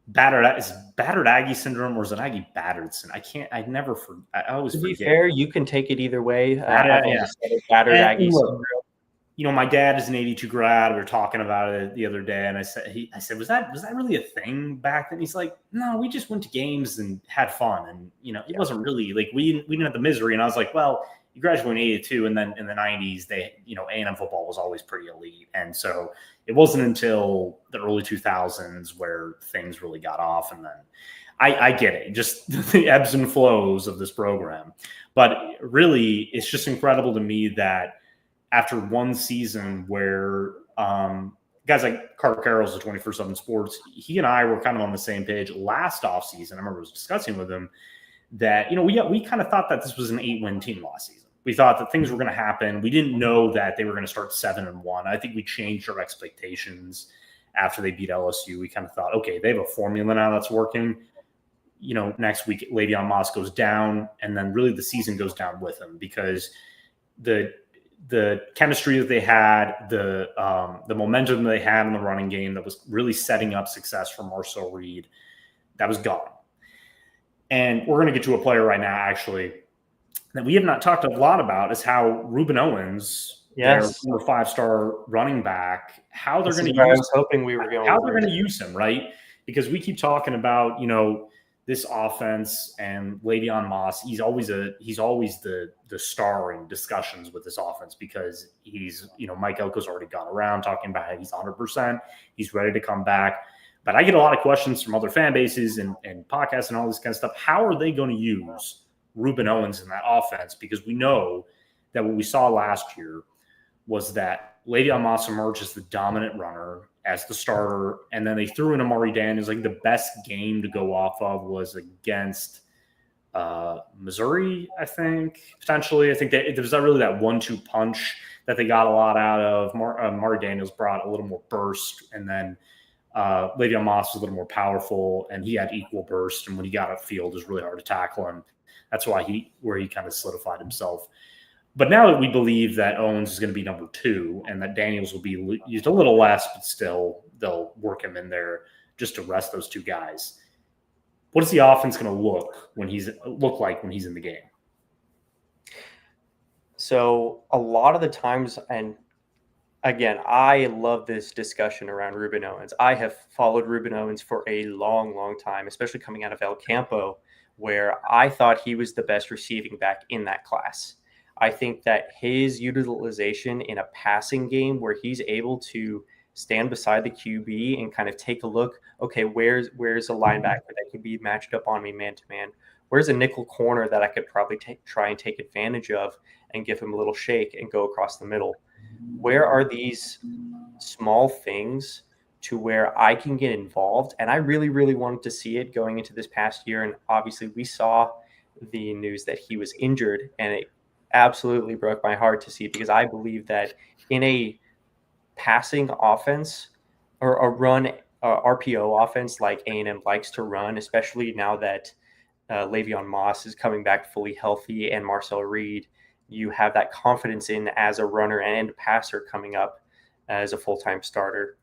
battered Aggie syndrome, or is it Aggie battered syndrome? I always forget. To be fair, you can take it either way. Battered Aggie syndrome. My dad is an 82 grad. We were talking about it the other day, and I said, was that really a thing back then? He's like, no, we just went to games and had fun, and it wasn't really we didn't have the misery. And I was like, well, you graduated in 82, and then in the 90s, A&M football was always pretty elite, and so it wasn't until the early 2000s where things really got off. And then I get it, just the ebbs and flows of this program, but really, it's just incredible to me that after one season where guys like Carter Carroll's the 24/7 Sports, he and I were kind of on the same page last offseason. I remember I was discussing with him that, we kind of thought that this was an 8-win team last season. We thought that things were going to happen. We didn't know that they were going to start 7-1. I think we changed our expectations after they beat LSU. We kind of thought, okay, they have a formula now that's working. Next week, Le'Veon Moss goes down, and then really the season goes down with him, because the chemistry that they had, the momentum that they had in the running game that was really setting up success for Marcel Reed, that was gone. And we're going to get to a player right now, actually, that we have not talked a lot about, is how Reuben Owens, their 4 or 5-star running back, how they're going to use him, right? Because we keep talking about, this offense and Le'Veon Moss, he's always the star in discussions with this offense because he's, Mike Elko's already gone around talking about how he's 100%. He's ready to come back. But I get a lot of questions from other fan bases and podcasts and all this kind of stuff. How are they going to use Reuben Owens in that offense? Because we know that what we saw last year was that Le'Veon Moss emerged as the dominant runner, as the starter, and then they threw in Amari Daniels. Like the best game to go off of was against Missouri, I think, potentially. I think that there was not really that 1-2 punch that they got a lot out of. Amari Daniels brought a little more burst, and then Le'Veon Moss was a little more powerful, and he had equal burst. And when he got upfield, it was really hard to tackle him. That's why he kind of solidified himself. But now that we believe that Owens is going to be number 2 and that Daniels will be used a little less, but still they'll work him in there just to rest those 2 guys. What is the offense going to look like when he's in the game? So a lot of the times, and again, I love this discussion around Reuben Owens. I have followed Reuben Owens for a long, long time, especially coming out of El Campo, where I thought he was the best receiving back in that class. I think that his utilization in a passing game where he's able to stand beside the QB and kind of take a look, okay, where's a linebacker that can be matched up on me man-to-man? Where's a nickel corner that I could probably try and take advantage of and give him a little shake and go across the middle? Where are these small things to where I can get involved? And I really, really wanted to see it going into this past year. And obviously we saw the news that he was injured, and it absolutely broke my heart to see, because I believe that in a passing offense or a run RPO offense like A&M likes to run, especially now that Le'Veon Moss is coming back fully healthy and Marcel Reed, you have that confidence in as a runner and passer coming up as a full-time starter.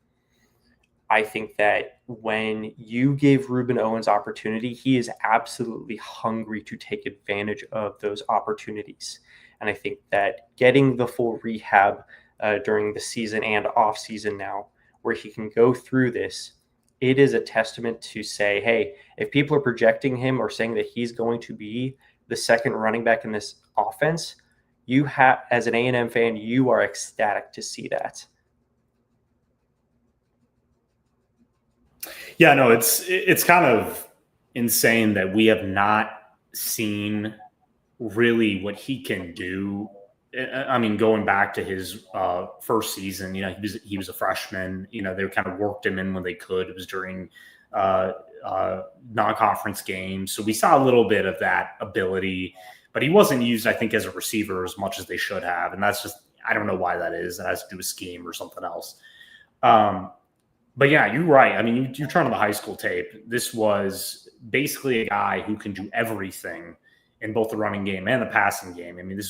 I think that when you give Reuben Owens opportunity, he is absolutely hungry to take advantage of those opportunities. And I think that getting the full rehab during the season and off season now, where he can go through this, it is a testament to say, hey, if people are projecting him or saying that he's going to be the second running back in this offense, you have, as an A&M fan, you are ecstatic to see that. Yeah, no, it's kind of insane that we have not seen really what he can do. I mean, going back to his first season, he was a freshman. They kind of worked him in when they could. It was during non-conference games, so we saw a little bit of that ability, but he wasn't used, I think, as a receiver as much as they should have, and that's just, I don't know why that is. That has to do with scheme or something else. But yeah, you're right. I mean, you turn on the high school tape. This was basically a guy who can do everything in both the running game and the passing game. I mean,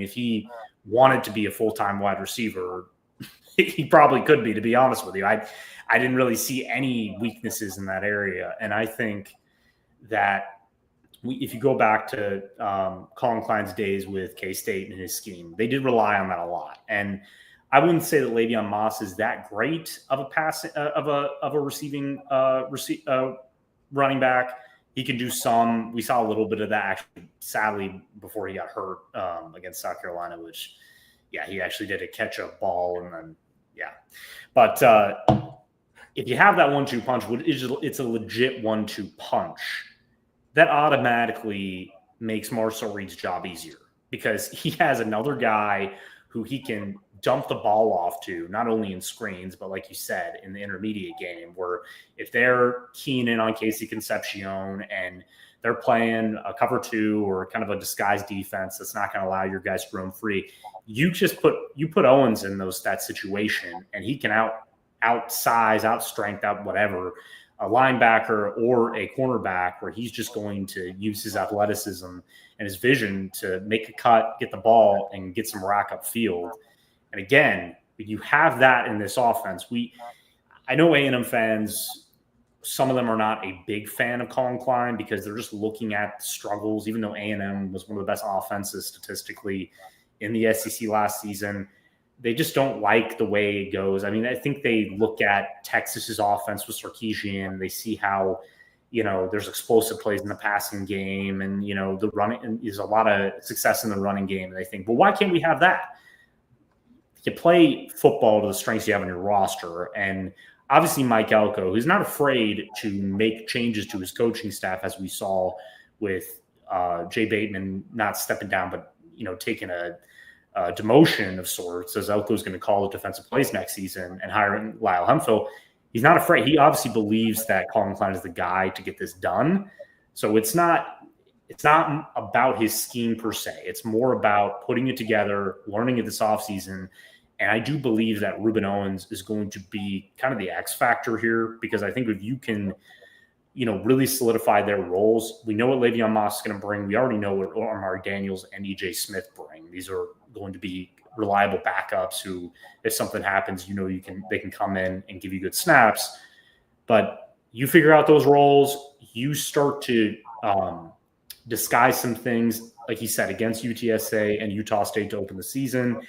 if he wanted to be a full-time wide receiver, he probably could be, to be honest with you. I didn't really see any weaknesses in that area. And I think that if you go back to Colin Klein's days with K-State and his scheme, they did rely on that a lot. And I wouldn't say that Le'Veon Moss is that great of a receiving running back. He can do some. We saw a little bit of that, actually, sadly, before he got hurt against South Carolina, which, yeah, he actually did a catch-up ball, and then, yeah. But if you have that 1-2 punch, it's a legit 1-2 punch, that automatically makes Marcel Reed's job easier, because he has another guy who he can dump the ball off to, not only in screens, but like you said, in the intermediate game, where if they're keying in on Casey Concepcion and they're playing a cover 2 or kind of a disguised defense that's not going to allow your guys to roam free, you put Owens in that situation, and he can outsize, outstrength, out whatever a linebacker or a cornerback, where he's just going to use his athleticism and his vision to make a cut, get the ball, and get some rack up field. And again, you have that in this offense. I know A&M fans, some of them are not a big fan of Colin Klein because they're just looking at the struggles, even though A&M was one of the best offenses statistically in the SEC last season. They just don't like the way it goes. I mean, I think they look at Texas's offense with Sarkisian. They see how there's explosive plays in the passing game, and the running is a lot of success in the running game. And they think, well, why can't we have that? You play football to the strengths you have on your roster, and obviously Mike Elko, who's not afraid to make changes to his coaching staff, as we saw with Jay Bateman not stepping down, but taking a demotion of sorts, as Elko is going to call it defensive plays next season, and hiring Lyle Hemphill. He's not afraid. He obviously believes that Colin Klein is the guy to get this done. So it's not about his scheme per se. It's more about putting it together, learning it this offseason. And I do believe that Ruben Owens is going to be kind of the X factor here, because I think if you can, really solidify their roles, we know what Le'Veon Moss is going to bring. We already know what Amari Daniels and EJ Smith bring. These are going to be reliable backups who, if something happens, they can come in and give you good snaps. But you figure out those roles, you start to disguise some things, like he said, against UTSA and Utah State to open the season.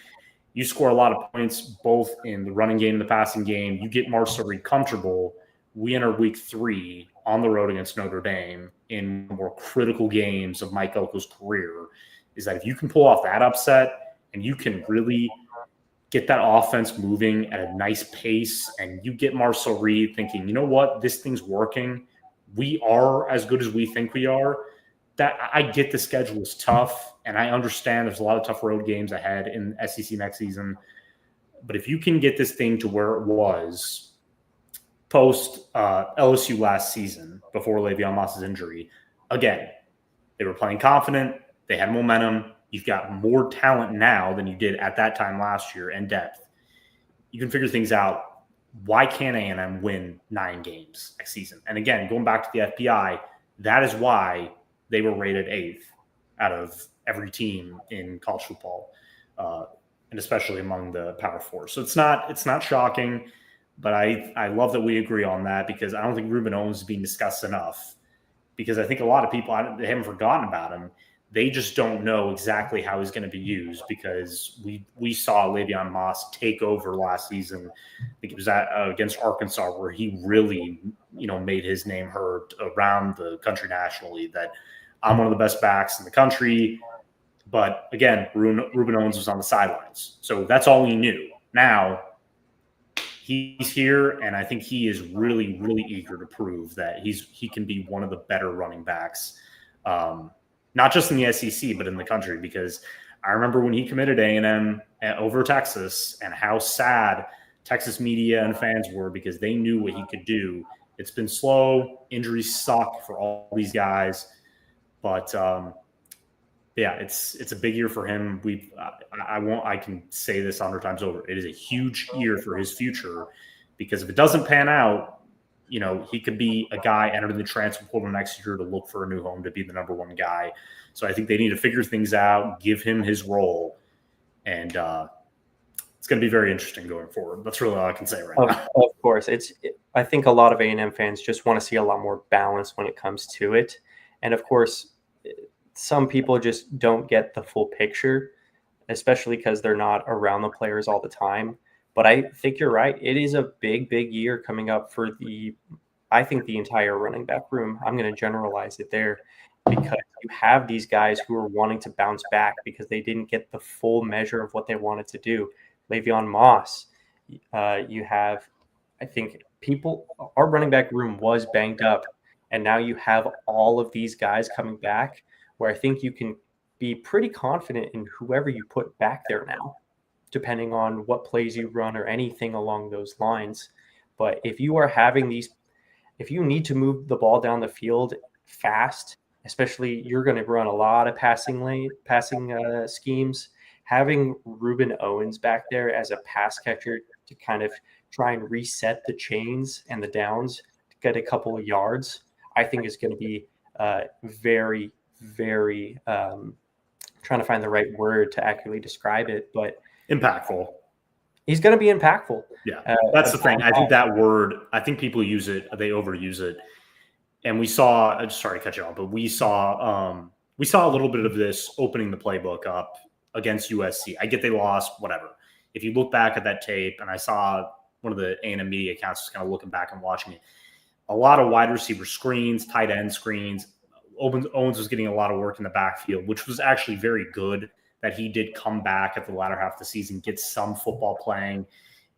You score a lot of points both in the running game and the passing game. You get Marcel Reed comfortable. We enter week 3 on the road against Notre Dame in more critical games of Mike Elko's career. Is that if you can pull off that upset and you can really get that offense moving at a nice pace, and you get Marcel Reed thinking, you know what, this thing's working. We are as good as we think we are. That I get the schedule is tough, and I understand there's a lot of tough road games ahead in SEC next season. But if you can get this thing to where it was post LSU last season, before Le'Veon Moss's injury, again, they were playing confident. They had momentum. You've got more talent now than you did at that time last year, and depth. You can figure things out. Why can't A&M win 9 games next season? And again, going back to the FPI, that is why they were rated 8th out of every team in college football, and especially among the Power Four. So it's not shocking, but I love that we agree on that, because I don't think Ruben Owens is being discussed enough, because I think a lot of people, they haven't forgotten about him. They just don't know exactly how he's going to be used, because we saw Le'Veon Moss take over last season. I think it was against Arkansas, where he really, made his name heard around the country nationally, that I'm one of the best backs in the country. But again, Ruben Owens was on the sidelines. So that's all we knew. Now he's here, and I think he is really, really eager to prove that he can be one of the better running backs, not just in the SEC, but in the country. Because I remember when he committed A&M over Texas, and how sad Texas media and fans were, because they knew what he could do. It's been slow. Injuries suck for all these guys. But yeah, it's a big year for him. I can say this 100 times over. It is a huge year for his future, because if it doesn't pan out, he could be a guy entering the transfer portal next year to look for a new home, to be the number 1 guy. So I think they need to figure things out, give him his role, and it's going to be very interesting going forward. That's really all I can say right now. Of course, I think a lot of A&M fans just want to see a lot more balance when it comes to it, and of course, some people just don't get the full picture, especially because they're not around the players all the time. But I think you're right. It is a big, big year coming up for the entire running back room. I'm going to generalize it there, because you have these guys who are wanting to bounce back because they didn't get the full measure of what they wanted to do. Le'Veon Moss, you have, I think our running back room was banged up, and now you have all of these guys coming back, where I think you can be pretty confident in whoever you put back there now, depending on what plays you run or anything along those lines. But if you are if you need to move the ball down the field fast, especially you're going to run a lot of passing schemes, having Ruben Owens back there as a pass catcher to kind of try and reset the chains and the downs to get a couple of yards, I think is going to be very, very trying to find the right word to accurately describe it, but impactful. He's going to be impactful. Yeah, that's the thing. I think that word, I think people use it, they overuse it. And we saw, sorry to cut you off, but we saw a little bit of this opening the playbook up against USC. I get they lost, whatever. If you look back at that tape, and I saw one of the A&M media accounts just kind of looking back and watching it, a lot of wide receiver screens, tight end screens. Owens was getting a lot of work in the backfield, which was actually very good that he did come back at the latter half of the season, get some football playing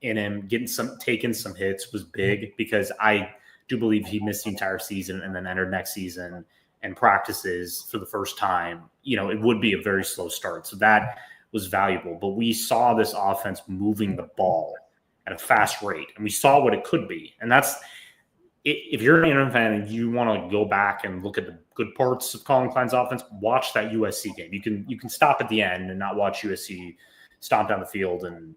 in him, taking some hits was big, because I do believe he missed the entire season and then entered next season and practices for the first time. It would be a very slow start. So that was valuable. But we saw this offense moving the ball at a fast rate, and we saw what it could be. And that's, if you're an A&M fan and you want to go back and look at the good parts of Colin Klein's offense, watch that USC game. You can stop at the end and not watch USC stomp down the field and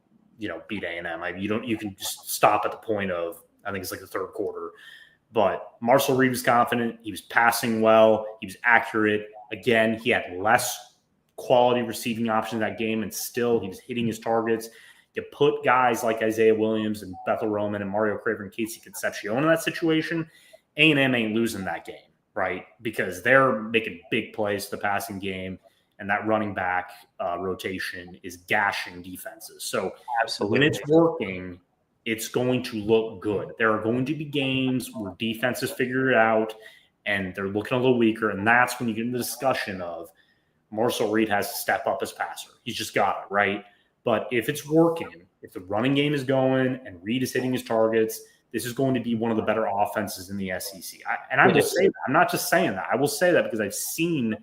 beat A&M. You can just stop at the point of, I think it's like the third quarter. But Marcel Reed was confident. He was passing well. He was accurate. Again, he had less quality receiving options that game, and still he was hitting his targets. You put guys like Isaiah Williams and Bethel Roman and Mario Craver and Casey Concepcion in that situation, A&M ain't losing that game, right? Because they're making big plays to the passing game, and that running back rotation is gashing defenses. So Absolutely. when it's working, it's going to look good. There are going to be games where defenses figure it out and they're looking a little weaker, and that's when you get into the discussion of Marcel Reed has to step up as passer. He's just got it, right? But if it's working, if the running game is going and Reed is hitting his targets, this is going to be one of the better offenses in the SEC. I will say that. I'm not just saying that. I will say that because I've seen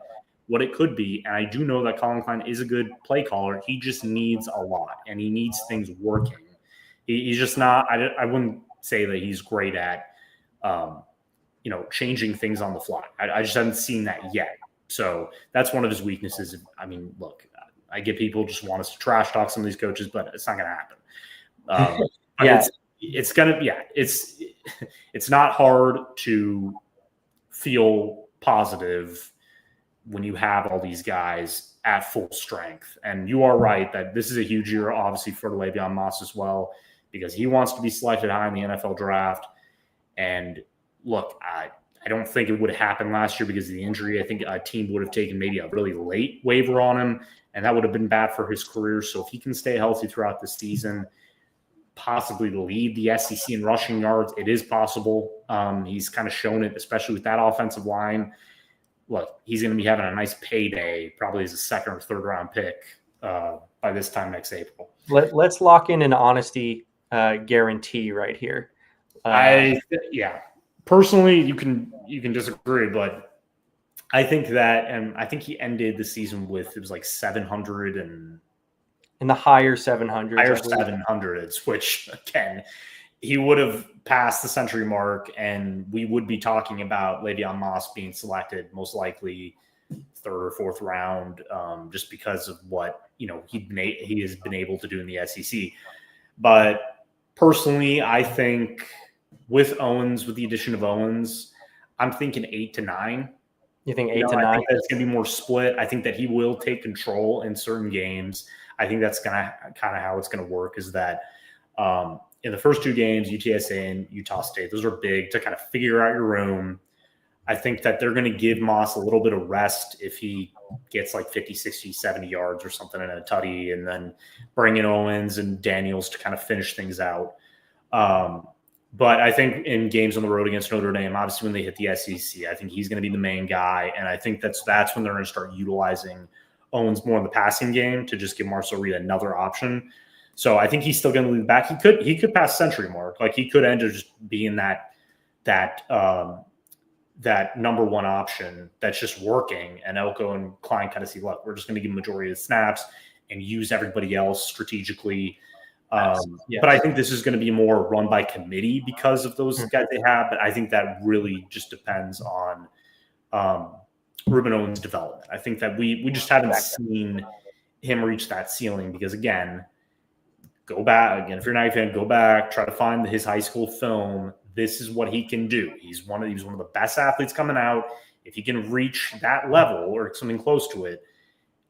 what it could be, and I do know that Colin Klein is a good play caller. He just needs a lot, and he needs things working. He's just not – I wouldn't say that he's great at, changing things on the fly. I just haven't seen that yet. So that's one of his weaknesses. I mean, look, I get people just want us to trash talk some of these coaches, but it's not going to happen. Yeah. It's going to – yeah, it's not hard to feel positive when you have all these guys at full strength. And you are right that this is a huge year, obviously, for Le'Veon Moss as well, because he wants to be selected high in the NFL draft. And look, I don't think it would have happened last year because of the injury. I think a team would have taken maybe a really late waiver on him, and that would have been bad for his career. So if he can stay healthy throughout the season, possibly lead the SEC in rushing yards, it is possible. He's kind of shown it, especially with that offensive line. Look, he's going to be having a nice payday, probably as a second or third round pick by this time next April. Let's lock in an honesty guarantee right here. Personally, you can disagree, but I think that, and I think he ended the season with, it was like 700 and in the higher 700s. Higher 700s, which again, he would have passed the century mark, and we would be talking about Le'Veon Moss being selected most likely third or fourth round, just because of what he has been able to do in the SEC. But personally, I think with the addition of Owens, I'm thinking 8 to 9. You think 8 to 9? I think that's going to be more split. I think that he will take control in certain games. I think that's kind of how it's going to work, is that in the first two games, UTSA and Utah State, those are big to kind of figure out your room. I think that they're going to give Moss a little bit of rest if he gets like 50, 60, 70 yards or something in a tutty, and then bring in Owens and Daniels to kind of finish things out. But I think in games on the road against Notre Dame, obviously when they hit the SEC, I think he's going to be the main guy. And I think that's when they're going to start utilizing Owens more in the passing game to just give Marcel Reed another option. So I think he's still going to lead back. He could pass century mark. Like, he could end up just being that number one option that's just working. And Elko and Klein kind of see, look, we're just going to give majority of the snaps and use everybody else strategically. Yes. But I think this is going to be more run by committee because of those guys they have. But I think that really just depends on Ruben Owens' development. I think that we just haven't seen him reach that ceiling because, again, go back. Again, if you're not a fan, go back, try to find his high school film. This is what he can do. He's one of the best athletes coming out. If he can reach that level or something close to it,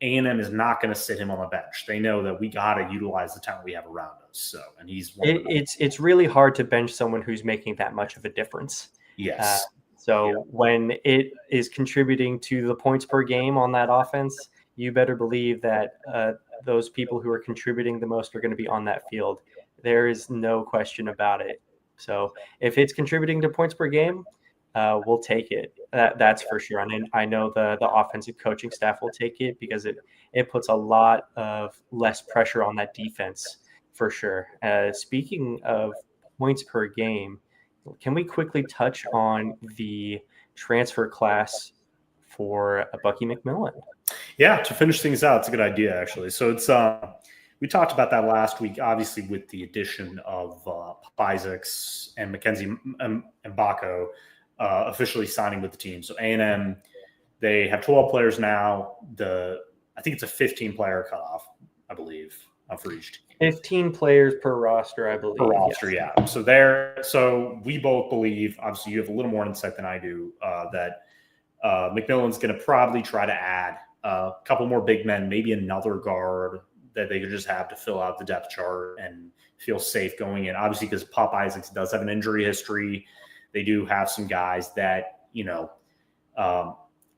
A&M is not going to sit him on the bench. They know that we got to utilize the talent we have around us. So, and he's it's really hard to bench someone who's making that much of a difference. Yes. When it is contributing to the points per game on that offense, you better believe that those people who are contributing the most are going to be on that field. There is no question about it. So if it's contributing to points per game, we'll take it. That's for sure. And I know the offensive coaching staff will take it because it puts a lot of less pressure on that defense for sure. Speaking of points per game, can we quickly touch on the transfer class for Bucky McMillan? Yeah, to finish things out, it's a good idea actually. So it's we talked about that last week, obviously with the addition of Isaacs and Mackenzie Mbako officially signing with the team. So A&M, they have 12 players now. I think it's a 15-player cutoff, I believe, for each team. 15 players per roster, I believe. Per roster, yes. Yeah. So we both believe, obviously you have a little more insight than I do, that McMillan's going to probably try to add a couple more big men, maybe another guard that they could just have to fill out the depth chart and feel safe going in. Obviously, because Pop Isaacs does have an injury history. They do have some guys that,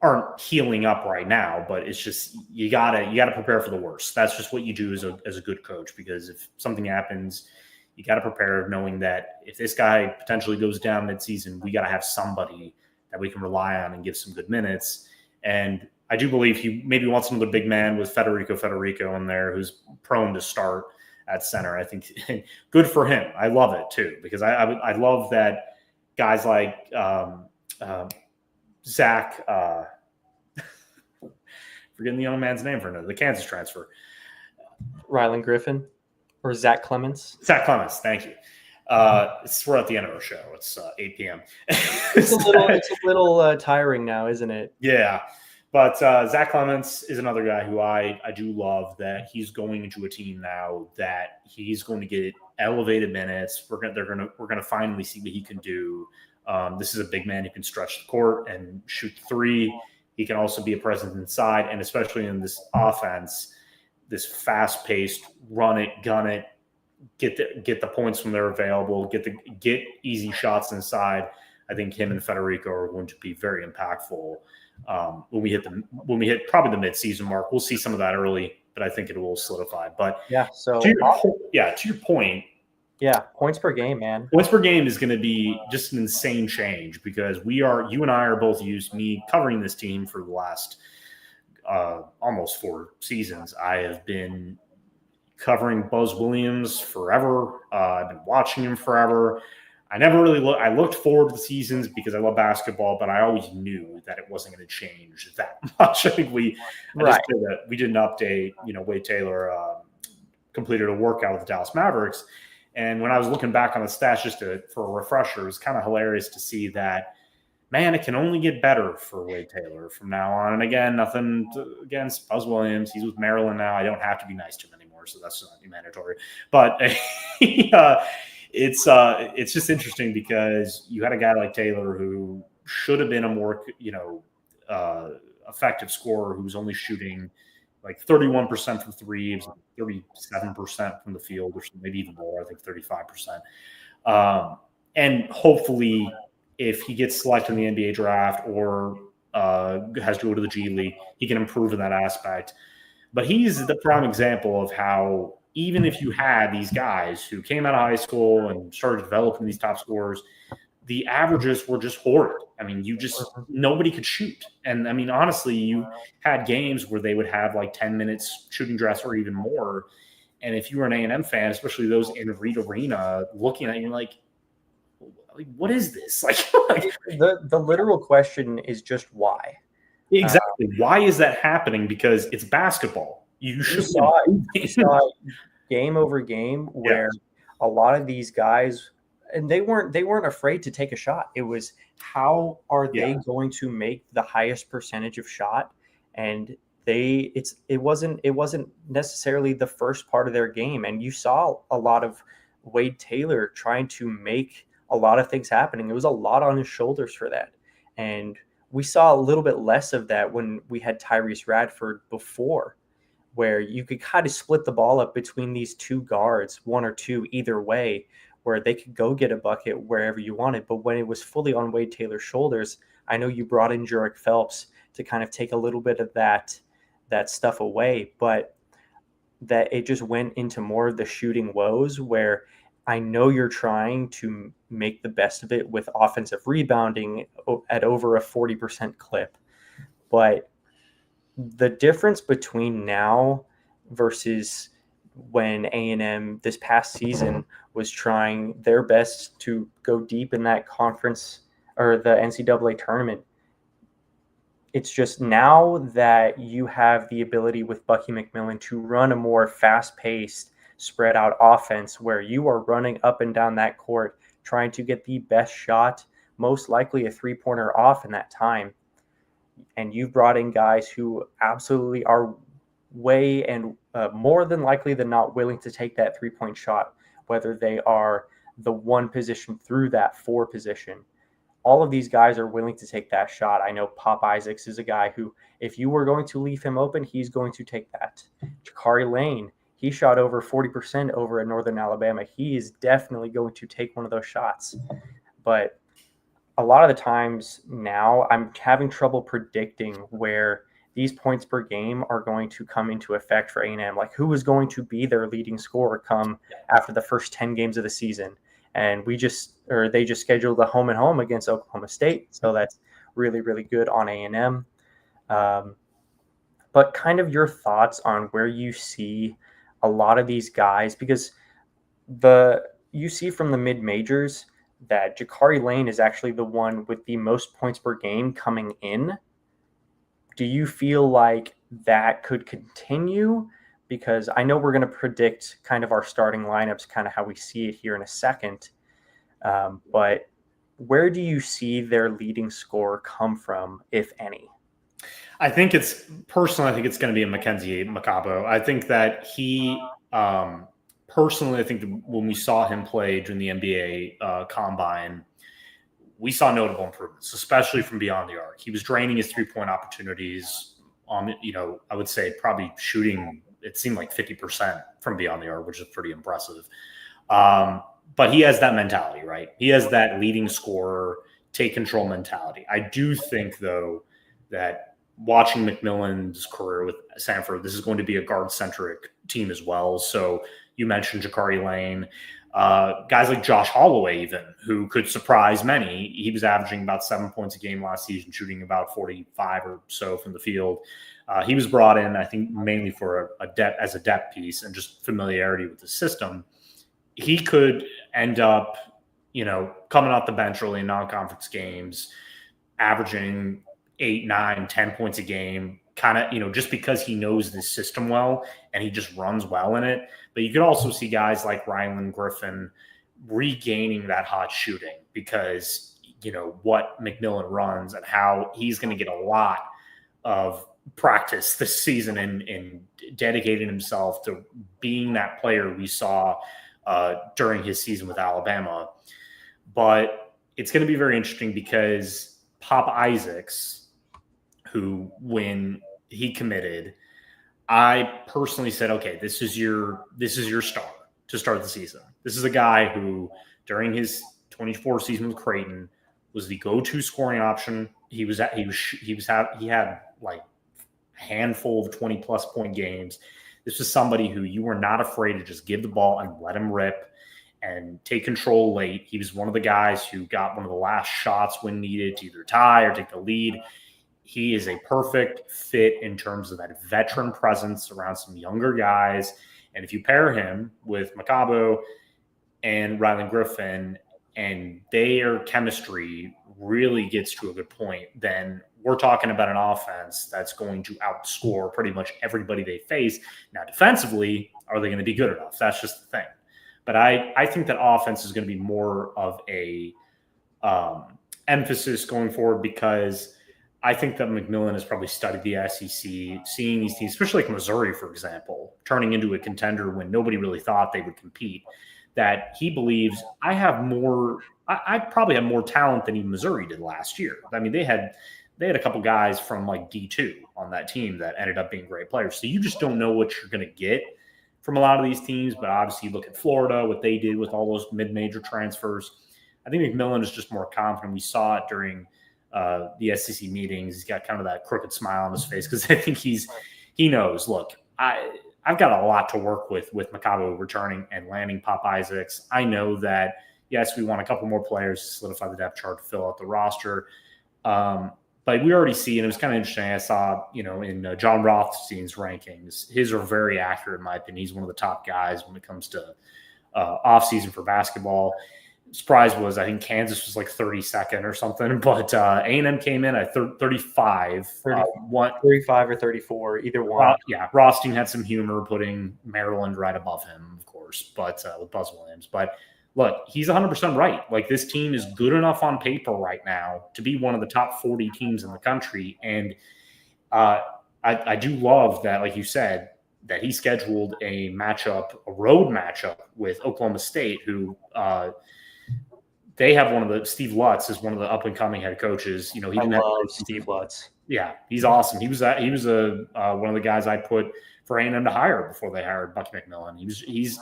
aren't healing up right now, but it's just you gotta prepare for the worst. That's just what you do as a good coach, because if something happens, you got to prepare knowing that if this guy potentially goes down midseason, we got to have somebody that we can rely on and give some good minutes. And I do believe he maybe wants another big man with Federico in there, who's prone to start at center. I think good for him. I love it too, because I love that guys like Zach, forgetting the young man's name for another, the Kansas transfer. Rylan Griffin or Zach Clements? Zach Clements, thank you. We're at the end of our show. It's 8 p.m. It's a little tiring now, isn't it? Yeah. But Zach Clements is another guy who I do love, that he's going into a team now that he's going to get elevated minutes. We're gonna finally see what he can do. This is a big man who can stretch the court and shoot three. He can also be a presence inside, and especially in this offense, this fast-paced, run it, gun it, get the points when they're available, get easy shots inside. I think him and Federico are going to be very impactful when we hit probably the mid-season mark. We'll see some of that early, but I think it will solidify. But yeah, so to your point. Yeah, points per game, man. Points per game is going to be just an insane change, because you and I are both used, me covering this team for the last almost 4 seasons. I have been covering Buzz Williams forever. I've been watching him forever. I never really I looked forward to the seasons because I love basketball, but I always knew that it wasn't going to change that much. I think we did an update. Wade Taylor completed a workout with the Dallas Mavericks. And when I was looking back on the stats for a refresher, it was kind of hilarious to see that, man, it can only get better for Wade Taylor from now on. And again, nothing against Buzz Williams. He's with Maryland now. I don't have to be nice to him anymore, so that's not mandatory. But it's just interesting, because you had a guy like Taylor who should have been a more effective scorer, who was only shooting like 31% from threes, 37% from the field, or maybe even more. I think 35%. And hopefully, if he gets selected in the NBA draft or has to go to the G League, he can improve in that aspect. But he's the prime example of how, even if you had these guys who came out of high school and started developing these top scorers, the averages were just horrid. I mean, nobody could shoot. And I mean, honestly, you had games where they would have like 10 minutes shooting dress or even more. And if you were an A&M fan, especially those in Reed Arena, looking at you like, what is this? Like the literal question is just why? Exactly. Why is that happening? Because it's basketball. You saw game over game where a lot of these guys, and they weren't afraid to take a shot. It was, how are they going to make the highest percentage of shot? And it wasn't necessarily the first part of their game. And you saw a lot of Wade Taylor trying to make a lot of things happening. It was a lot on his shoulders for that. And we saw a little bit less of that when we had Tyrese Radford before, where you could kind of split the ball up between these two guards, one or two either way, where they could go get a bucket wherever you wanted. But when it was fully on Wade Taylor's shoulders, I know you brought in Jurek Phelps to kind of take a little bit of that stuff away, but that it just went into more of the shooting woes, where I know you're trying to make the best of it with offensive rebounding at over a 40% clip, but the difference between now versus when A&M this past season was trying their best to go deep in that conference or the NCAA tournament, it's just now that you have the ability with Bucky McMillan to run a more fast-paced, spread out offense where you are running up and down that court trying to get the best shot, most likely a three-pointer off in that time. And you've brought in guys who absolutely are way and more than likely than not willing to take that three-point shot, whether they are the one position through that four position. All of these guys are willing to take that shot. I know Pop Isaacs is a guy who, if you were going to leave him open, he's going to take that. Jakari Lane, he shot over 40% over at Northern Alabama. He is definitely going to take one of those shots. But a lot of the times now I'm having trouble predicting where these points per game are going to come into effect for A&M. Like, who is going to be their leading scorer come after the first 10 games of the season? And they just scheduled a home and home against Oklahoma State. So that's really, really good on A&M. But kind of your thoughts on where you see a lot of these guys, because you see from the mid-majors that Jakari Lane is actually the one with the most points per game coming in. Do you feel like that could continue? Because I know we're going to predict kind of our starting lineups, kind of how we see it here in a second. But where do you see their leading scorer come from, if any? I think it's going to be a Mackenzie Macabo. I think that he, personally, I think that when we saw him play during the NBA combine, we saw notable improvements, especially from beyond the arc. He was draining his 3-point opportunities. I would say probably shooting, it seemed like 50% from beyond the arc, which is pretty impressive. But he has that mentality, right? He has that leading scorer, take control mentality. I do think, though, that watching McMillan's career with Sanford, this is going to be a guard-centric team as well. So you mentioned Jakari Lane. Guys like Josh Holloway, even, who could surprise many. He was averaging about 7 points a game last season, shooting about 45 or so from the field. He was brought in, I think, mainly for a depth piece and just familiarity with the system. He could end up, coming off the bench early in non-conference games, averaging 8, 9, 10 points a game, kind of, just because he knows the system well and he just runs well in it. But you could also see guys like Rylan Griffin regaining that hot shooting because, what McMillan runs and how he's going to get a lot of practice this season in dedicating himself to being that player we saw during his season with Alabama. But it's going to be very interesting because Pop Isaacs, who, when he committed, I personally said, okay, this is your star to start the season. This is a guy who, during his 24 season with Creighton, was the go-to scoring option. He had like a handful of 20-plus point games. This was somebody who you were not afraid to just give the ball and let him rip and take control late. He was one of the guys who got one of the last shots when needed to either tie or take the lead. He is a perfect fit in terms of that veteran presence around some younger guys. And if you pair him with Macabo and Rylan Griffin and their chemistry really gets to a good point, then we're talking about an offense that's going to outscore pretty much everybody they face. Now, defensively, are they going to be good enough? That's just the thing. But I think that offense is going to be more of a emphasis going forward because I think that McMillan has probably studied the SEC, seeing these teams, especially like Missouri, for example, turning into a contender when nobody really thought they would compete, that he believes I probably have more talent than even Missouri did last year. I mean, they had a couple guys from like D2 on that team that ended up being great players. So you just don't know what you're going to get from a lot of these teams. But obviously you look at Florida, what they did with all those mid-major transfers. I think McMillan is just more confident. We saw it during the SEC meetings. He's got kind of that crooked smile on his face because I think he knows, look, I've got a lot to work with Macabo returning and landing Pop Isaacs. I know that, yes, we want a couple more players to solidify the depth chart to fill out the roster. But we already see, and it was kind of interesting. I saw, in John Rothstein's rankings, his are very accurate in my opinion. He's one of the top guys when it comes to offseason for basketball. Surprise was, I think Kansas was like 32nd or something, but A&M came in at 35. 35 or 34, either one. Rothstein had some humor putting Maryland right above him, of course, but with Buzz Williams. But look, he's 100% right. Like, this team is good enough on paper right now to be one of the top 40 teams in the country. And I do love that, like you said, that he scheduled a road matchup with Oklahoma State, who they have Steve Lutz is one of the up and coming head coaches. I love Steve Lutz. Yeah, he's awesome. He was one of the guys I put for A&M to hire before they hired Bucky McMillan.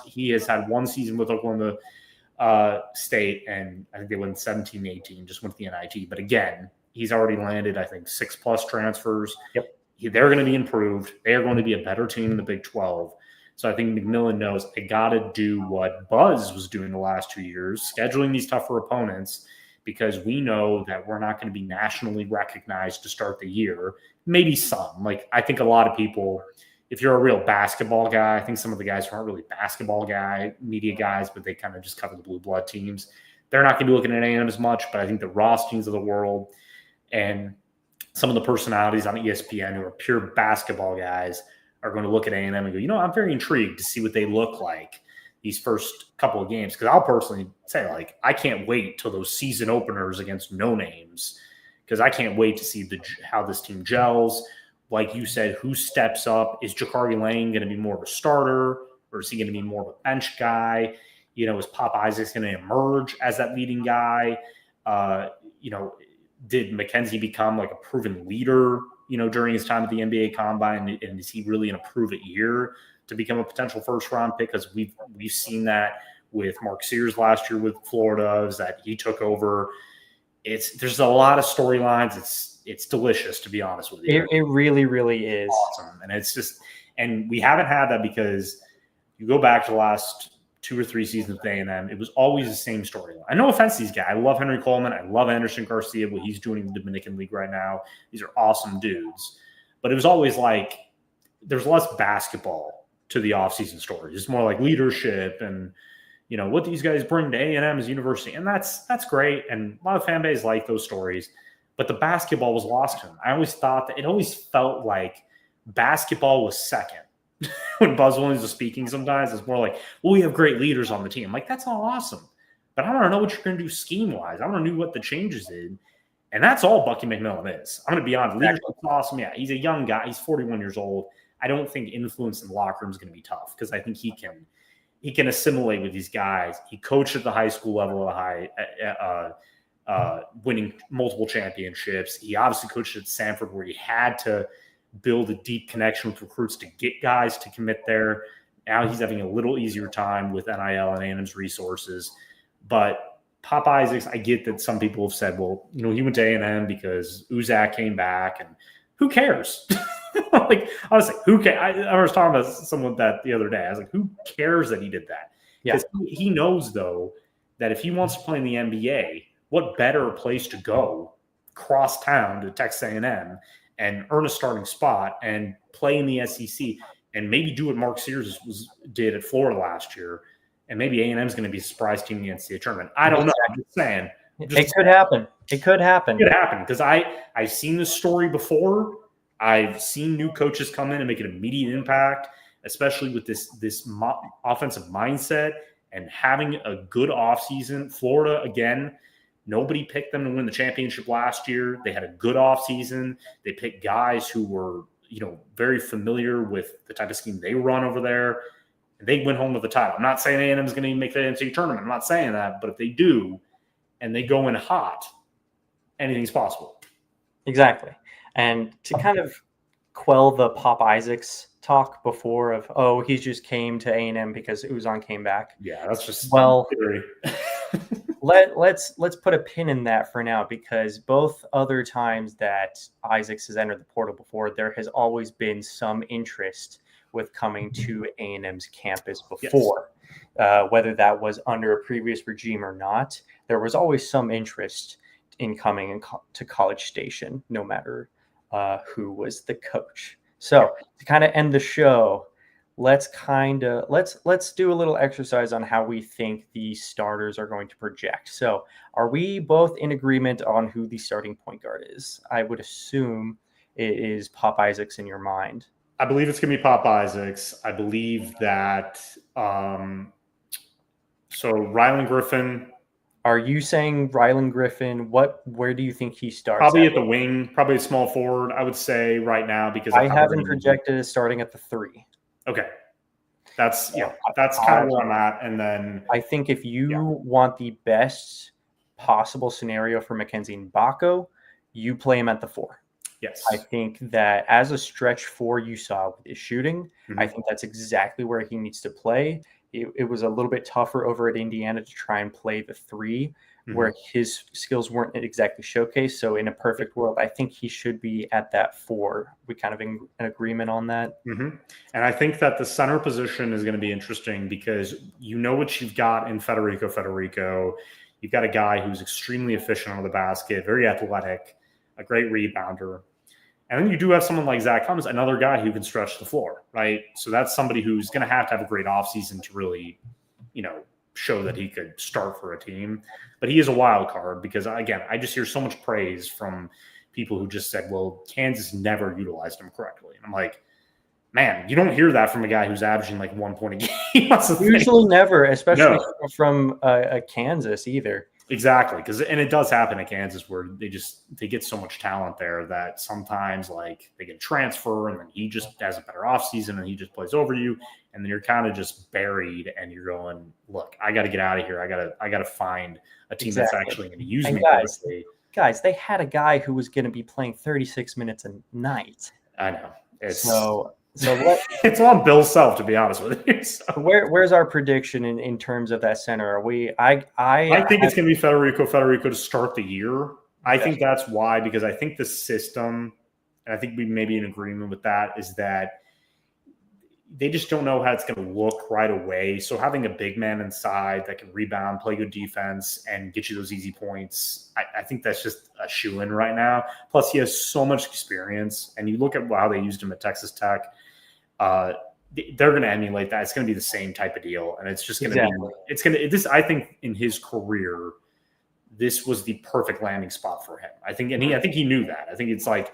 He has had one season with Oklahoma State, and I think they went 17-18, just went to the NIT. But again, he's already landed, I think, 6+ transfers. Yep. They're going to be improved. They are going to be a better team in the Big 12. So I think McMillan knows I got to do what Buzz was doing the last 2 years, scheduling these tougher opponents, because we know that we're not going to be nationally recognized to start the year. Maybe some. Like, I think a lot of people, if you're a real basketball guy, I think some of the guys who aren't really media guys, but they kind of just cover the blue blood teams, they're not going to be looking at A&M as much. But I think the Rothsteins of the world and some of the personalities on ESPN who are pure basketball guys are going to look at A&M and go, I'm very intrigued to see what they look like these first couple of games. Because I'll personally say, like, I can't wait till those season openers against no names, because I can't wait to see how this team gels. Like you said, who steps up? Is Jakari Lane going to be more of a starter, or is he going to be more of a bench guy? Is Pop Isaacs going to emerge as that leading guy? Did McKenzie become like a proven leader, during his time at the NBA Combine? And is he really in a prove-it year to become a potential first-round pick? Because we've seen that with Mark Sears last year with Florida, is that he took over. There's a lot of storylines. It's delicious, to be honest with you. It really, really is awesome. And it's just, and we haven't had that because you go back to the last 2 or 3 seasons with A&M, it was always the same storyline. No offense to these guys. I love Henry Coleman. I love Anderson Garcia, what he's doing in the Dominican League right now. These are awesome dudes. But it was always like there's less basketball to the offseason stories. It's more like leadership and, what these guys bring to A&M as a university. And that's great. And a lot of fan bases like those stories. But the basketball was lost to him. I always thought that it always felt like basketball was second. When Buzz Williams was speaking, sometimes it's more like, well, we have great leaders on the team. I'm like, that's all awesome. But I want to know what you're going to do scheme-wise. I want to know what the changes is. And that's all Bucky McMillan is. I'm going to be honest. Leadership's awesome. Yeah, he's a young guy. He's 41 years old. I don't think influence in the locker room is going to be tough, because I think he can assimilate with these guys. He coached at the high school level, winning multiple championships. He obviously coached at Samford, where he had to build a deep connection with recruits to get guys to commit there. Now he's having a little easier time with NIL and A&M's resources. But Pop Isaacs, I get that some people have said, well, he went to A&M because Uzak came back, and who cares? Like, honestly, who cares? I was talking about someone that the other day. I was like, who cares that he did that? Because he knows, though, that if he wants to play in the NBA, what better place to go cross town to Texas A&M and earn a starting spot and play in the SEC and maybe do what Mark Sears did at Florida last year, and maybe A&M is going to be a surprise team in the NCAA tournament. I don't know. I'm just saying. It could happen. It could happen because I've seen this story before. I've seen new coaches come in and make an immediate impact, especially with this offensive mindset and having a good offseason. Florida, again, nobody picked them to win the championship last year. They had a good offseason. They picked guys who were, very familiar with the type of scheme they run over there. And they went home with the title. I'm not saying A&M is going to make the NCAA tournament. I'm not saying that. But if they do and they go in hot, anything's possible. Exactly. And to kind of quell the Pop Isaacs talk before of, oh, he just came to A&M because Uzan came back. Yeah, that's just theory. Let's put a pin in that for now, because both other times that Isaacs has entered the portal before, there has always been some interest with coming to A&M's campus before. Yes. Whether that was under a previous regime or not, there was always some interest in coming to College Station, no matter who was the coach. So to kind of end the show, let's do a little exercise on how we think the starters are going to project. So are we both in agreement on who the starting point guard is? I would assume it is Pop Isaacs in your mind. I believe it's going to be Pop Isaacs. I believe that so Rylan Griffin. Are you saying Rylan Griffin? Where do you think he starts? Probably at the wing, probably a small forward, I would say right now, because I have him projected as starting at the 3. Okay. That's kind of where I'm at. And then I think if you want the best possible scenario for Mackenzie Mbako, you play him at the 4. Yes. I think that as a stretch 4 you saw with his shooting, I think that's exactly where he needs to play. It was a little bit tougher over at Indiana to try and play the 3, where his skills weren't exactly showcased. So in a perfect world, I think he should be at that 4. We kind of in agreement on that. And I think that the center position is going to be interesting because you know what you've got in Federico. You've got a guy who's extremely efficient on the basket, very athletic, a great rebounder. And then you do have someone like Zach Cummins, another guy who can stretch the floor, right? So that's somebody who's going to have a great offseason to really, show that he could start for a team. But he is a wild card because, again, I just hear so much praise from people who just said, well, Kansas never utilized him correctly. And I'm like, man, you don't hear that from a guy who's averaging like 1 point a game. Usually never, especially from Kansas either. Exactly, and it does happen at Kansas where they get so much talent there that sometimes like they get transfer and then he just has a better offseason and he just plays over you, and then you're kind of just buried and you're going, look, I got to get out of here. I got to find a team that's actually going to use me. Guys, they had a guy who was going to be playing 36 minutes a night. I know. So what, it's on Bill's self, to be honest with you. So. Where's our prediction in terms of that center? Are we? I think it's going to be Federico to start the year. I think that's why, because I think the system, and I think we may be in agreement with that, is that they just don't know how it's going to look right away. So having a big man inside that can rebound, play good defense, and get you those easy points, I think that's just a shoe-in right now. Plus, he has so much experience, and you look at how they used him at Texas Tech. They're going to emulate that. It's going to be the same type of deal, and it's just going to be. It's going to. This, I think, in his career, this was the perfect landing spot for him. I think, I think he knew that. I think it's like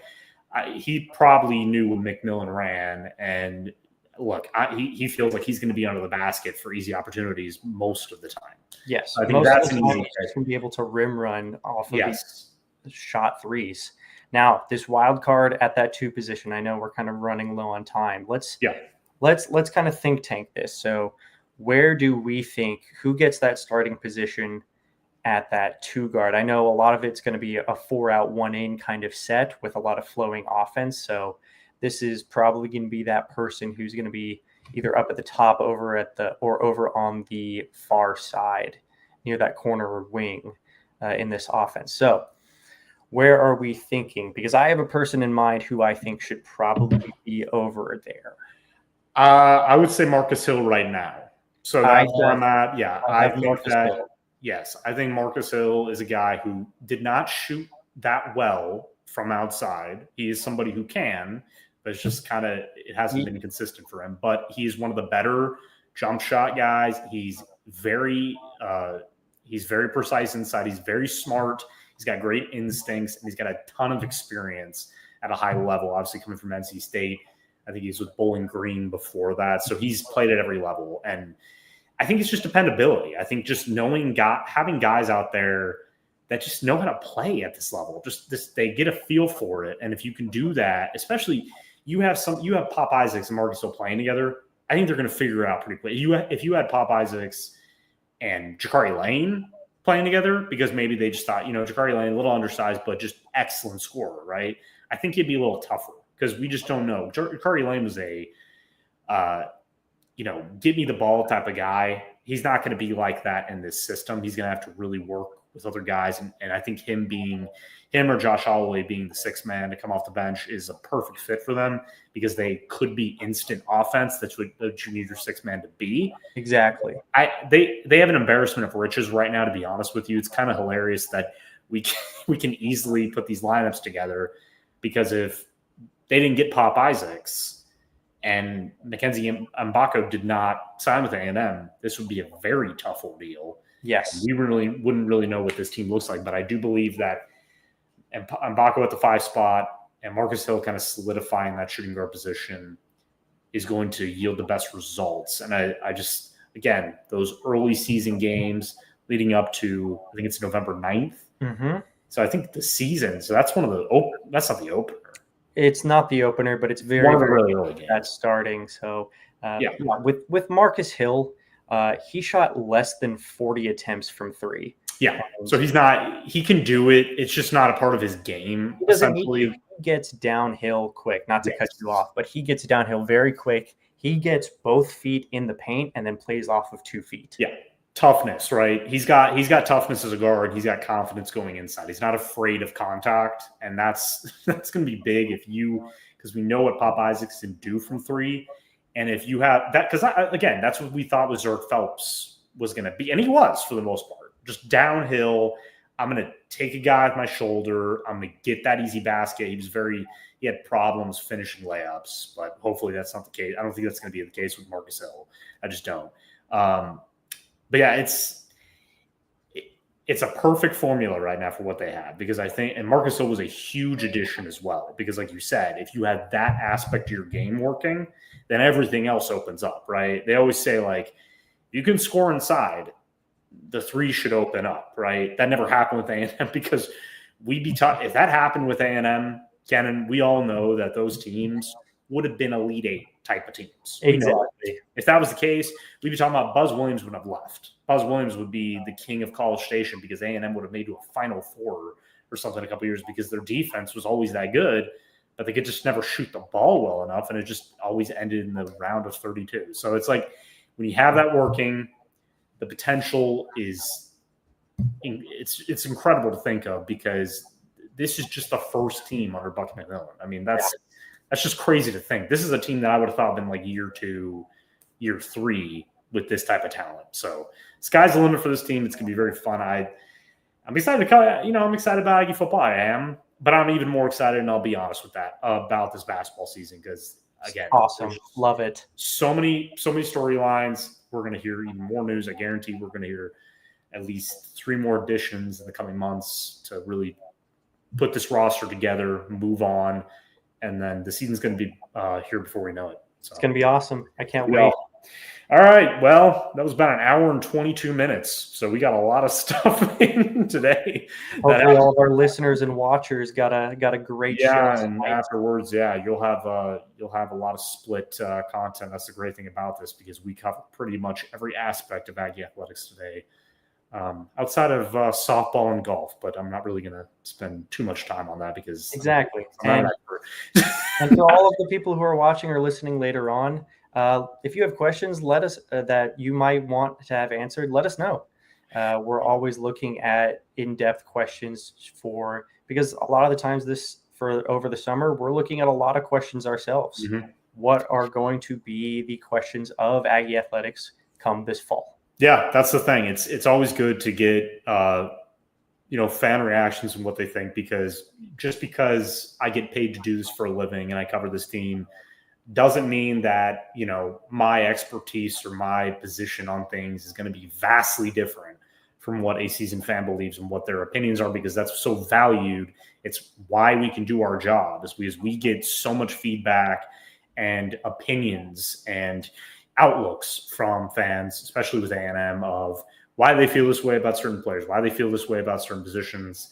he probably knew when McMillan ran, and look, he feels like he's going to be under the basket for easy opportunities most of the time. Yes, I think that's an easy. He's going to be able to rim run off of these shot threes. Now, this wild card at that 2 position, I know we're kind of running low on time. Let's kind of think tank this. So, where do we think who gets that starting position at that 2 guard? I know a lot of it's going to be a 4 out 1 in kind of set with a lot of flowing offense. So, this is probably going to be that person who's going to be either up at the top over on the far side near that corner or wing in this offense. So where are we thinking? Because I have a person in mind who I think should probably be over there. I would say Marcus Hill right now. So that's where I'm at. Yeah, I think that. Yes, I think Marcus Hill is a guy who did not shoot that well from outside. He is somebody who can, but it's just kind of, it hasn't been consistent for him. But he's one of the better jump shot guys. He's very precise inside. He's very smart. He's got great instincts, and he's got a ton of experience at a high level, obviously coming from NC State. I think he's with Bowling Green before that. So he's played at every level. And I think it's just dependability. I think just having guys out there that just know how to play at this level, they get a feel for it. And if you can do that, especially you have Pop Isaacs and Marcus Hill playing together, I think they're going to figure it out pretty quickly. If you had Pop Isaacs and Jakari Lane playing together, because maybe they just thought, Jakari Lane, a little undersized, but just excellent scorer, right? I think it'd be a little tougher because we just don't know. Jakari Lane was a, give me the ball type of guy. he's not going to be like that in this system. He's going to have to really work with other guys. And I think him or Josh Holloway being the sixth man to come off the bench is a perfect fit for them because they could be instant offense. That's what you need your sixth man to be. Exactly. They have an embarrassment of riches right now, to be honest with you. It's kind of hilarious that we can easily put these lineups together because if they didn't get Pop Isaacs and Mackenzie Mbako did not sign with A&M, this would be a very tough ordeal. Yes. We wouldn't really know what this team looks like, but I do believe that Mbako at the 5 spot and Marcus Hill kind of solidifying that shooting guard position is going to yield the best results. And I just, again, those early season games leading up to, I think it's November 9th. Mm-hmm. So I think the season, so that's that's not the opener. It's not the opener, but it's very early games. That's starting. So with Marcus Hill, he shot less than 40 attempts from 3. Yeah. So he can do it. It's just not a part of his game. He gets downhill quick, not to cut you off, but he gets downhill very quick. He gets both feet in the paint and then plays off of 2 feet. Yeah. Toughness, right? He's got toughness as a guard. He's got confidence going inside. He's not afraid of contact. And that's going to be big because we know what Pop Isaacs can do from 3. And if you have that, because again, that's what we thought was Zerk Phelps was going to be. And he was for the most part. Just downhill. I'm going to take a guy with my shoulder. I'm going to get that easy basket. He had problems finishing layups, but hopefully that's not the case. I don't think that's going to be the case with Marcus Hill. I just don't. But yeah, it's a perfect formula right now for what they have because I think, and Marcus Hill was a huge addition as well because like you said, if you had that aspect of your game working, then everything else opens up, right? They always say like, you can score inside, the 3 should open up, right? That never happened with A&M because if that happened with A&M, Kenan, we all know that those teams would have been Elite 8 type of teams. Exactly. If that was the case, we'd be talking about Buzz Williams would have left. Buzz Williams would be the king of College Station because A&M would have made to a Final Four or something a couple years because their defense was always that good, but they could just never shoot the ball well enough, and it just always ended in the round of 32. So it's like when you have that working, the potential is it's incredible to think of because this is just the first team under Buck McMillan. I mean, that's just crazy to think. This is a team that I would have thought been like year 2, year 3 with this type of talent. So sky's the limit for this team. It's going to be very fun. I'm excited I'm excited about Aggie football. I am, but I'm even more excited, and I'll be honest with that, about this basketball season because, again, awesome. Love it. So many storylines. We're going to hear even more news. I guarantee we're going to hear at least 3 more additions in the coming months to really put this roster together, move on, and then the season's going to be here before we know it. So it's going to be awesome. I can't wait. All right. Well, that was about an hour and 22 minutes. So we got a lot of stuff in today. Hopefully all of our listeners and watchers got a great show. Yeah, and afterwards, you'll have a lot of split content. That's the great thing about this because we cover pretty much every aspect of Aggie athletics today. Outside of softball and golf, but I'm not really going to spend too much time on that because exactly. And for all of the people who are watching or listening later on, if you have questions, let us that you might want to have answered. Let us know. We're always looking at in-depth questions because a lot of the times over the summer, we're looking at a lot of questions ourselves. Mm-hmm. What are going to be the questions of Aggie athletics come this fall? Yeah, that's the thing. It's always good to get fan reactions and what they think because just because I get paid to do this for a living and I cover this team doesn't mean that my expertise or my position on things is going to be vastly different from what a seasoned fan believes and what their opinions are because that's so valued. It's why we can do our job is because we get so much feedback and opinions and outlooks from fans, especially with A&M, of why they feel this way about certain players, why they feel this way about certain positions.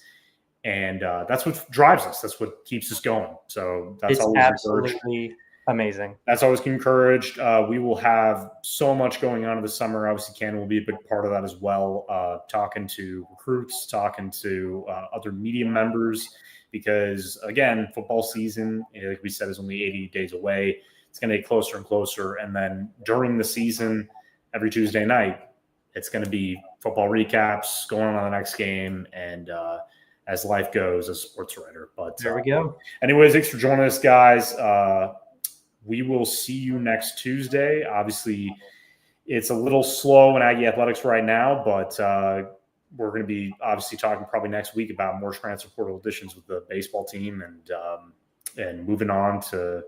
And that's what drives us. That's what keeps us going. So that's always absolutely amazing. That's always encouraged. We will have so much going on in the summer. Obviously, Ken will be a big part of that as well, talking to recruits, talking to other media members, because, again, football season, like we said, is only 80 days away. It's going to get closer and closer. And then during the season, every Tuesday night, it's going to be football recaps, going on to the next game, and as life goes as a sports writer. But there we go. Anyways, thanks for joining us, guys. We will see you next Tuesday. Obviously, it's a little slow in Aggie athletics right now, but we're going to be obviously talking probably next week about more transfer portal additions with the baseball team and moving on to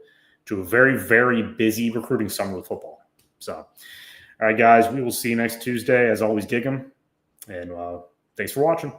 a very, very busy recruiting summer with football. So, all right, guys, we will see you next Tuesday. As always, gig 'em, and thanks for watching.